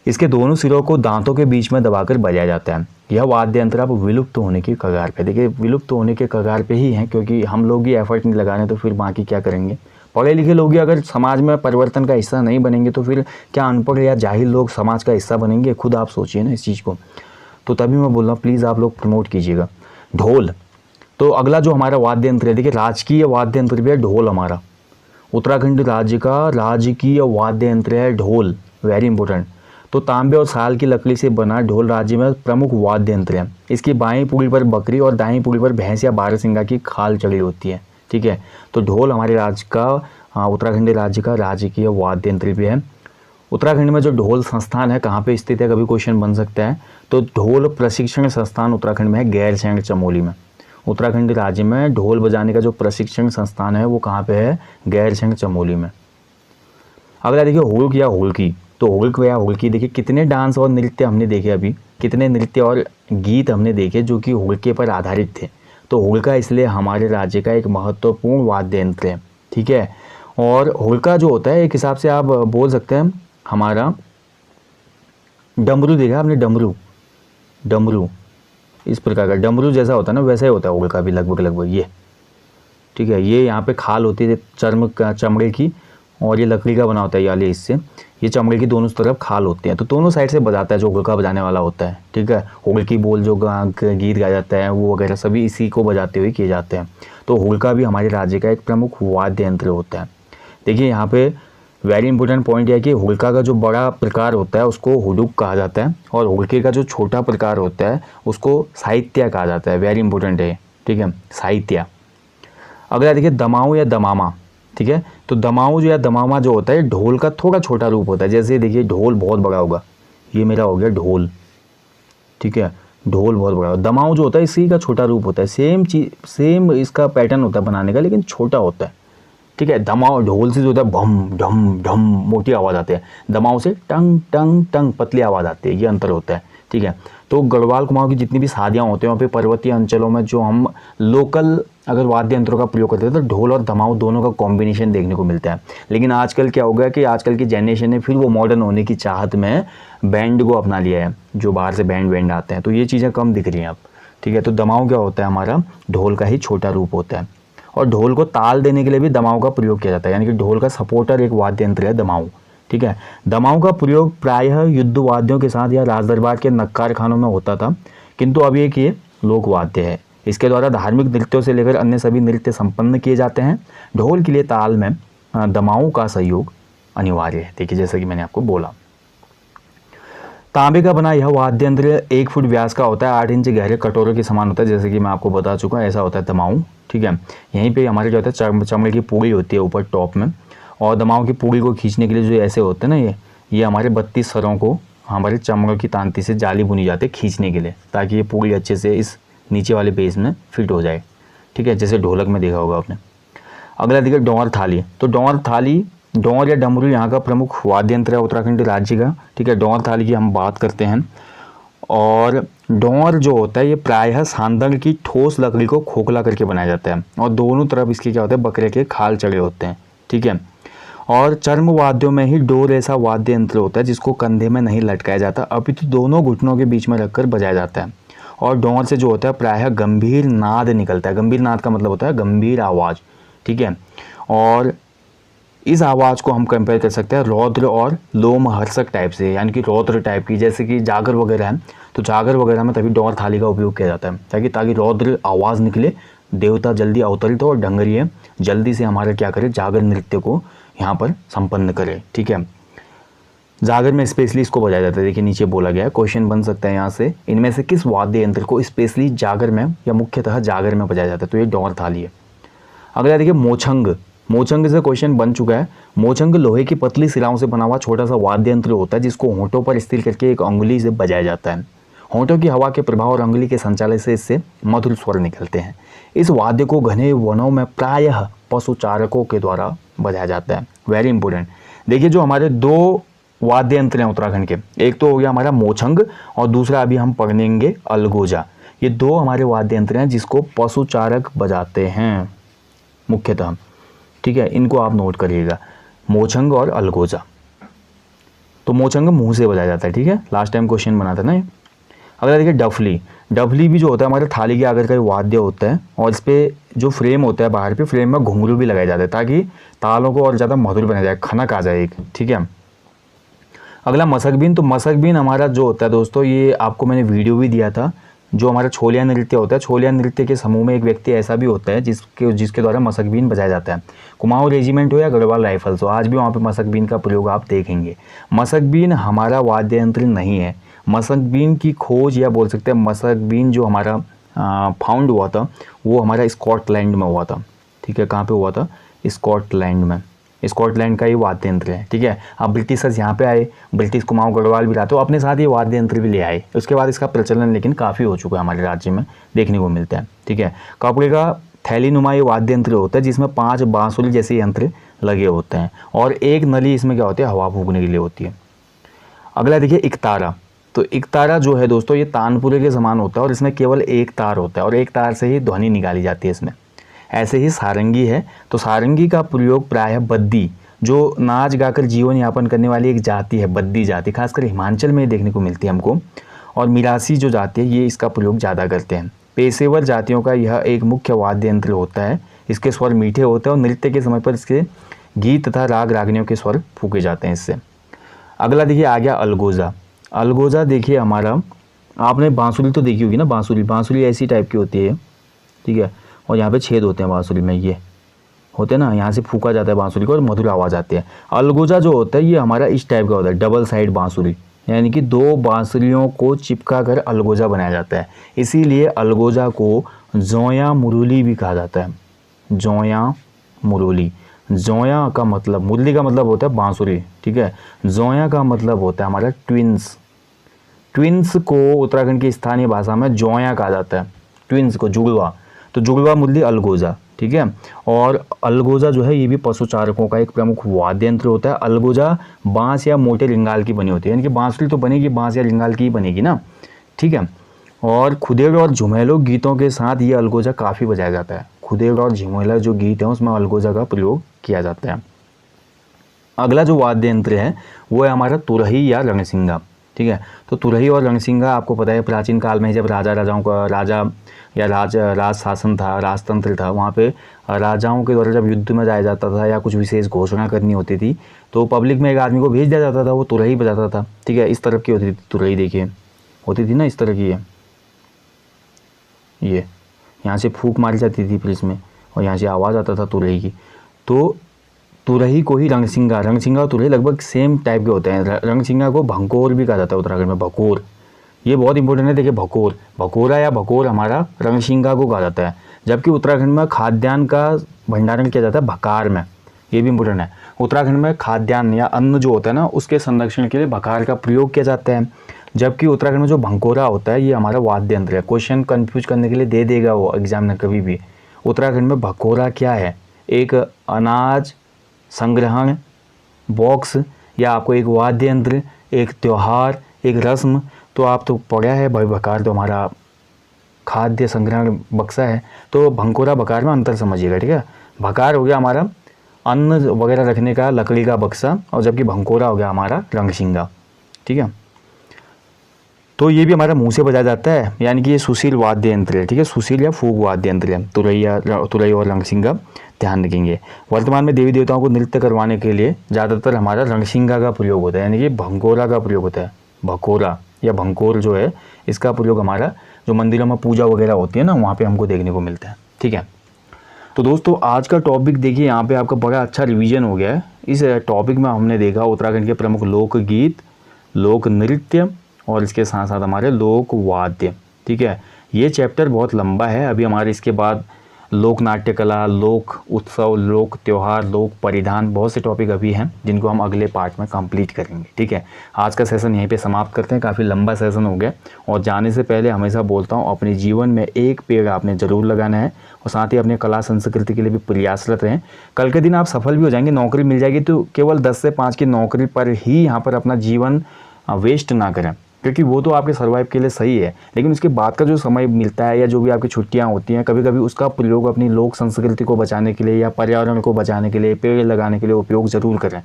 इसके दोनों सिरों को दांतों के बीच में दबाकर बजाया जाता है। यह वाद्य यंत्र अब विलुप्त होने की कगार पे, देखिए विलुप्त होने के कगार पे ही है, क्योंकि हम लोग ही एफर्ट नहीं लगा रहे तो फिर बाकी क्या करेंगे। पढ़े लिखे लोग ही अगर समाज में परिवर्तन का हिस्सा नहीं बनेंगे तो फिर क्या अनपढ़ या जाहिल लोग समाज का हिस्सा बनेंगे? खुद आप सोचिए ना इस चीज़ को। तो तभी मैं बोल रहा हूँ प्लीज़ आप लोग प्रमोट कीजिएगा। ढोल, तो अगला जो हमारा वाद्य यंत्र है, देखिए राजकीय वाद्य यंत्र भी है ढोल। हमारा उत्तराखंड राज्य का राजकीय वाद्य यंत्र है ढोल, वेरी इंपॉर्टेंट। तो तांबे और साल की लकड़ी से बना ढोल राज्य में प्रमुख वाद्य यंत्र है। इसकी बाईं पूरी पर बकरी और दाईं पूरी पर भैंस या बारहसिंगा की खाल चढ़ी होती है, ठीक है। तो ढोल हमारे राज्य का, उत्तराखंड राज्य का राजकीय वाद्य यंत्र भी है। उत्तराखंड में जो ढोल संस्थान है कहाँ पे स्थित है, कभी क्वेश्चन बन सकता है। तो ढोल प्रशिक्षण संस्थान उत्तराखंड में है, गैरसैंण चमोली में। उत्तराखंड राज्य में ढोल बजाने का जो प्रशिक्षण संस्थान है वो कहाँ पे है, गैरसैंण चमोली में। अगला देखिए हुल्क या हुल्की। तो हुल्क या हुल्की, देखिए कितने डांस और नृत्य हमने देखे, अभी कितने नृत्य और गीत हमने देखे जो कि हुल्के पर आधारित थे। तो हुल्का इसलिए हमारे राज्य का एक महत्वपूर्ण वाद्य यंत्र है, ठीक है। और हुल्का जो होता है एक हिसाब से आप बोल सकते हैं हमारा डमरू, देखा आपने डमरू, डमरू इस प्रकार का डमरू जैसा होता है ना, वैसा ही होता है हुल्का भी लगभग ये, ठीक है। ये यहाँ पे खाल होती है चमड़े की, और ये लकड़ी का बना होता है याले, इससे ये चमड़े की दोनों तरफ खाल होती है। तो दोनों साइड से बजाता है जो हुल्का बजाने वाला होता है, ठीक है। हुल्की बोल जो गीत गाया जाता है वो वगैरह सभी इसी को बजाते हुए किए जाते हैं। तो हुल्का भी हमारे राज्य का एक प्रमुख वाद्य यंत्र होता है। देखिए यहाँ पे वेरी इंपॉर्टेंट पॉइंट है कि हुल्का का जो बड़ा प्रकार होता है उसको हुडुक कहा जाता है, और हुल्के का जो छोटा प्रकार होता है उसको साहित्य कहा जाता है। वेरी इंपॉर्टेंट है, ठीक है, साहित्य। अगला देखिए दमाऊ या दमामा, ठीक है। तो दमाऊ या दमामा जो होता है ढोल का थोड़ा छोटा रूप होता है। जैसे देखिए ढोल बहुत बड़ा होगा, ये मेरा हो गया ढोल, ठीक है, ढोल बहुत बड़ा। दमाऊ जो होता है इसी का छोटा रूप होता है, सेम चीज, सेम इसका पैटर्न होता है बनाने का, लेकिन छोटा होता है, ठीक है। दमाव ढोल से जो होता है भम ढम ढम मोटी आवाज़ आती है, दमाव से टंग टंग टंग पतली आवाज़ आती है, ये अंतर होता है। ठीक है। तो गढ़वाल कुमाऊं की जितनी भी शादियाँ होती हैं वहाँ पे पर्वतीय अंचलों में जो हम लोकल अगर वाद्य यंत्रों का प्रयोग करते हैं तो ढोल और दमाव दोनों का कॉम्बिनेशन देखने को मिलता है। लेकिन आजकल क्या हो गया कि आजकल की जनरेशन ने फिर वो मॉडर्न होने की चाहत में बैंड को अपना लिया है, जो बाहर से बैंड आते हैं, तो ये चीज़ें कम दिख रही हैं अब। ठीक है। तो दमाव क्या होता है, हमारा ढोल का ही छोटा रूप होता है, और ढोल को ताल देने के लिए भी दमाव का प्रयोग किया जाता है, यानी कि ढोल का सपोर्टर एक वाद्य यंत्र है दमाव। ठीक है। दमाव का प्रयोग प्रायः युद्ध वाद्यों के साथ या राजदरबार के नक्कार खानों में होता था, किंतु अब एक ये लोक वाद्य है। इसके द्वारा धार्मिक नृत्यों से लेकर अन्य सभी नृत्य संपन्न किए जाते हैं। ढोल के लिए ताल में दमाव का सहयोग अनिवार्य है। देखिए जैसा कि मैंने आपको बोला, तांबे का बना यह वाद्य यंत्र 1 फुट व्यास का होता है, 8 इंच गहरे कटोरे के समान होता है, जैसे कि मैं आपको बता चुका, ऐसा होता है दमाऊ। ठीक है। यहीं पे हमारे जो होता है चमड़े की पूड़ी होती है ऊपर टॉप में, और दमाऊ की पूड़ी को खींचने के लिए जो ऐसे होते हैं ना, ये हमारे 32 सरों को हमारे चमड़े की तांती से जाली बुनी जाती है खींचने के लिए, ताकि ये पूड़ी अच्छे से इस नीचे वाले बेस में फिट हो जाए। ठीक है। जैसे ढोलक में देखा होगा आपने। अगला देखिए डोंर थाली। तो डोंर थाली, डोंर या डमरू यहाँ का प्रमुख वाद्य यंत्र है उत्तराखंड राज्य का। ठीक है। डोंर थाली की हम बात करते हैं, और डोंर जो होता है ये प्रायः सांदन की ठोस लकड़ी को खोखला करके बनाया जाता है, और दोनों तरफ इसके क्या होते हैं, बकरे के खाल चढ़े होते हैं। ठीक है। और चर्म वाद्यों में ही डोर ऐसा वाद्य यंत्र होता है जिसको कंधे में नहीं लटकाया जाता, अपितु दोनों घुटनों के बीच में रखकर बजाया जाता है। और डोंर से जो होता है प्रायः गंभीर नाद निकलता है। गंभीर नाद का मतलब होता है गंभीर आवाज़। ठीक है। और इस आवाज़ को हम कंपेयर कर सकते हैं रौद्र और लोमहर्षक टाइप से, यानी कि रौद्र टाइप की, जैसे कि जागर वगैरह है, तो जागर वगैरह में तभी डोर थाली का उपयोग किया जाता है, ताकि रौद्र आवाज़ निकले, देवता जल्दी अवतरित हो और डंगरिये जल्दी से हमारे क्या करे, जागर नृत्य को यहाँ पर संपन्न करे। ठीक है। जागर में स्पेशली इसको बजाया जाता है। देखिए नीचे बोला गया है, क्वेश्चन बन सकता है यहाँ से, इनमें से किस वाद्य यंत्र को स्पेशली जागर में या मुख्यतः जागर में बजाया जाता है, तो ये डोर थाली है। अगला देखिए मोछंग। मोछंग से क्वेश्चन बन चुका है। मोछंग लोहे की पतली सिराओं से बना हुआ छोटा सा वाद्य यंत्र होता है जिसको होंठों पर स्थिर करके एक अंगुली से बजाया जाता है। होंठों की हवा के प्रभाव और अंगुली के संचालन से इससे मधुर स्वर निकलते हैं। इस वाद्य को घने वनों में प्रायः पशुचारकों के द्वारा बजाया जाता है। Very important. देखिए जो हमारे 2 वाद्य यंत्र हैं उत्तराखंड के, एक तो हो गया हमारा मोछंग और दूसरा अभी हम पढ़ेंगे अलगोजा। ये 2 हमारे वाद्य यंत्र हैं जिसको पशुचारक बजाते हैं मुख्यतः। ठीक है। इनको आप नोट करिएगा, मोछंग और अलगोजा। तो मोछंग मुंह से बजाया जाता है। ठीक है। लास्ट टाइम क्वेश्चन बना था ना ये। अगला देखिए डफली। डफली भी जो होता है हमारे थाली के आगे का वाद्य होता है, और इस पर जो फ्रेम होता है बाहर पे, फ्रेम में घुंघरू भी लगाए जाते हैं ताकि तालों को और ज़्यादा मधुर बनाया जाए, खनक आ जाए एक। ठीक है। अगला मसकबीन। तो मसकबीन हमारा जो होता है दोस्तों, ये आपको मैंने वीडियो भी दिया था, जो हमारा छोलिया नृत्य होता है, छोलिया नृत्य के समूह में एक व्यक्ति ऐसा भी होता है जिसके द्वारा मसकबीन बजाया जाता है। कुमाऊं रेजिमेंट हो या गढ़वाल राइफल्स हो, आज भी वहाँ पे मसकबीन का प्रयोग आप देखेंगे। मसकबीन हमारा वाद्य यंत्र नहीं है। मसकबीन की खोज या बोल सकते हैं मसकबीन जो हमारा फाउंड हुआ था वो हमारा स्कॉटलैंड में हुआ था। ठीक है। कहाँ पे हुआ था? स्कॉटलैंड में। स्कॉटलैंड का ये वाद्य यंत्र है। ठीक है। अब ब्रिटिशर्स यहाँ पे आए, ब्रिटिश कुमाऊं गढ़वाल भी रहा, तो अपने साथ ये वाद्य यंत्र भी ले आए। उसके बाद इसका प्रचलन लेकिन काफ़ी हो चुका है, हमारे राज्य में देखने को मिलता है। ठीक है। कपड़े का थैली नुमा ये वाद्य यंत्र होता है जिसमें 5 बांसुरी जैसे यंत्र लगे होते हैं, और एक नली इसमें क्या होती है, हवा फूकने के लिए होती है। अगला देखिए इकतारा। तो इकतारा जो है दोस्तों ये तानपुरे के समान होता है, और इसमें केवल एक तार होता है, और एक तार से ही ध्वनि निकाली जाती है इसमें। ऐसे ही सारंगी है। तो सारंगी का प्रयोग प्रायः बद्दी, जो नाच गाकर जीवन यापन करने वाली एक जाति है, बद्दी जाति, खासकर हिमाचल में देखने को मिलती है हमको, और मिरासी जो जाति है ये इसका प्रयोग ज़्यादा करते हैं। पेशेवर जातियों का यह एक मुख्य वाद्य यंत्र होता है। इसके स्वर मीठे होते हैं और नृत्य के समय पर इसके गीत तथा राग रागनियों के स्वर फूके जाते हैं इससे। अगला देखिए आ गया अलगोजा। अलगोजा देखिए हमारा, आपने बांसुरी तो देखी होगी ना, बांसुरी ऐसी टाइप की होती है। ठीक है। और यहाँ पे छेद होते हैं बांसुरी में, ये होते हैं ना, यहाँ से फूका जाता है बांसुरी को और मधुर आवाज़ आती है। अलगोजा जो होता है ये हमारा इस टाइप का होता है, डबल साइड बांसुरी, यानी कि 2 बांसुरियों को चिपका कर अलगोजा बनाया जाता है। इसीलिए अलगोजा को जोया मुरली भी कहा जाता है। जोया मुरली। जोया का मतलब, मुरली का मतलब होता है बांसुरी। ठीक है। जोया का मतलब होता है हमारा ट्विंस। ट्विंस को उत्तराखंड की स्थानीय भाषा में जोया कहा जाता है, ट्विंस को जुड़वा। तो जुड़वा मुरली अलगोजा। ठीक है। और अलगोजा जो है ये भी पशुचारकों का एक प्रमुख वाद्य यंत्र होता है। अलगोजा बांस या मोटे रिंगाल की बनी होती है, यानी कि बांसुरी तो बनेगी, बांस या रिंगाल की ही बनेगी ना, ठीक है। और खुदेड़ और झुमेलो गीतों के साथ ये अलगोजा काफ़ी बजाया जाता है। खुदेड़ और झुमेला जो गीत है उसमें अलगोजा का प्रयोग किया जाता है। अगला जो वाद्य यंत्र है वो है हमारा तुरही या रणसिंगा, ठीक है। तो तुरही और रणसिंगा आपको पता है प्राचीन काल में जब राजाओं का या राज शासन था, राजतंत्र था, वहाँ पे राजाओं के द्वारा जब युद्ध में जाया जाता था या कुछ विशेष घोषणा करनी होती थी तो पब्लिक में एक आदमी को भेज दिया जाता था, वो तुरही बजाता था, ठीक है। इस तरफ की होती थी तुरही, देखिए होती थी ना इस तरह की, ये यहाँ से फूंक मारी जाती थी फिर इसमें और यहाँ से आवाज़ आता था तुरही की। तो तुरही को ही रणसिंगा और तुरही लगभग सेम टाइप के होते हैं। रणसिंगा को भंकोर भी कहा जाता है उत्तराखंड में, भकोर, ये बहुत इंपॉर्टेंट है। देखिए भकोरा या भकोर हमारा रणसिंगा को कहा जाता है, जबकि उत्तराखंड में खाद्यान्न का भंडारण किया जाता है भकार में, ये भी इंपॉर्टेंट है। उत्तराखंड में खाद्यान्न या अन्न जो होता है ना उसके संरक्षण के लिए भकार का प्रयोग किया जाता है, जबकि उत्तराखंड में जो भंकोरा होता है ये हमारा वाद्य यंत्र है। क्वेश्चन कंफ्यूज करने के लिए दे देगा वो एग्जाम में कभी भी। उत्तराखंड में भकोरा क्या है? एक अनाज संग्रहण बॉक्स या आपको एक वाद्य यंत्र, एक त्यौहार, एक रस्म, तो आप तो पढ़ा है भाई। भकार तो हमारा खाद्य संग्रहण बक्सा है, तो भंकोरा भकार में अंतर समझिएगा, ठीक है। भकार हो गया हमारा अन्न वगैरह रखने का लकड़ी का बक्सा, और जबकि भंकोरा हो गया हमारा रणसिंगा, ठीक है। तो ये भी हमारा मुंह से बजाया जाता है, यानी कि ये सुशील वाद्य यंत्र है, ठीक है। सुशील या फूग वाद्य यंत्र है तुरई और रणसिंगा, ध्यान रखेंगे। वर्तमान में देवी देवताओं को नृत्य करवाने के लिए ज़्यादातर हमारा रणसिंगा का प्रयोग होता है, यानी कि भंकोरा का प्रयोग होता है। भकोरा या भंकोर जो है इसका प्रयोग हमारा जो मंदिरों में पूजा वगैरह होती है ना वहाँ पे हमको देखने को मिलता है, ठीक है। तो दोस्तों आज का टॉपिक देखिए यहाँ पे आपका बड़ा अच्छा रिवीजन हो गया है। इस टॉपिक में हमने देखा उत्तराखंड के प्रमुख लोकगीत, लोक नृत्य और इसके साथ साथ हमारे लोक वाद्य, ठीक है। ये चैप्टर बहुत लंबा है, अभी हमारे इसके बाद लोक नाट्य कला, लोक उत्सव, लोक त्यौहार, लोक परिधान, बहुत से टॉपिक अभी हैं जिनको हम अगले पार्ट में कंप्लीट करेंगे, ठीक है। आज का सेशन यहीं पे समाप्त करते हैं, काफ़ी लंबा सेशन हो गया। और जाने से पहले हमेशा बोलता हूँ अपने जीवन में एक पेड़ आपने ज़रूर लगाना है और साथ ही अपने कला संस्कृति के लिए भी प्रयासरत रहें। कल के दिन आप सफल भी हो जाएंगे, नौकरी मिल जाएगी, तो केवल 10 से 5 की नौकरी पर ही यहाँ पर अपना जीवन वेस्ट ना करें, क्योंकि वो तो आपके सर्वाइव के लिए सही है, लेकिन उसके बाद का जो समय मिलता है या जो भी आपकी छुट्टियां होती हैं, कभी कभी उसका प्रयोग अपनी लोक संस्कृति को बचाने के लिए या पर्यावरण को बचाने के लिए, पेड़ लगाने के लिए उपयोग ज़रूर करें,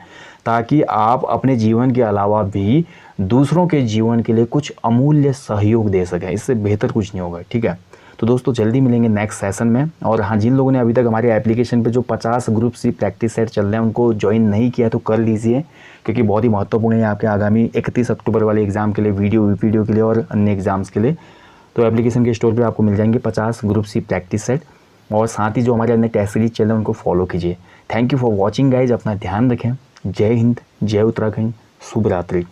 ताकि आप अपने जीवन के अलावा भी दूसरों के जीवन के लिए कुछ अमूल्य सहयोग दे सकें। इससे बेहतर कुछ नहीं होगा, ठीक है। तो दोस्तों जल्दी मिलेंगे नेक्स्ट सेशन में। और हाँ, जिन लोगों ने अभी तक हमारे एप्लीकेशन पे जो 50 ग्रुप सी प्रैक्टिस सेट चल रहे हैं उनको ज्वाइन नहीं किया तो कर लीजिए, क्योंकि बहुत ही महत्वपूर्ण है आपके आगामी 31 अक्टूबर वाले एग्ज़ाम के लिए, वीडियो के लिए और अन्य एग्ज़ाम्स के लिए। तो एप्लीकेशन के स्टोर पे आपको मिल जाएंगे 50 ग्रुप सी प्रैक्टिस सेट, और साथ ही जो हमारे अन्य टेस्ट सीरीज चल रहे हैं उनको फॉलो कीजिए। Thank you for watching guys, अपना ध्यान रखें। जय हिंद, जय उत्तराखंड, शुभ रात्रि।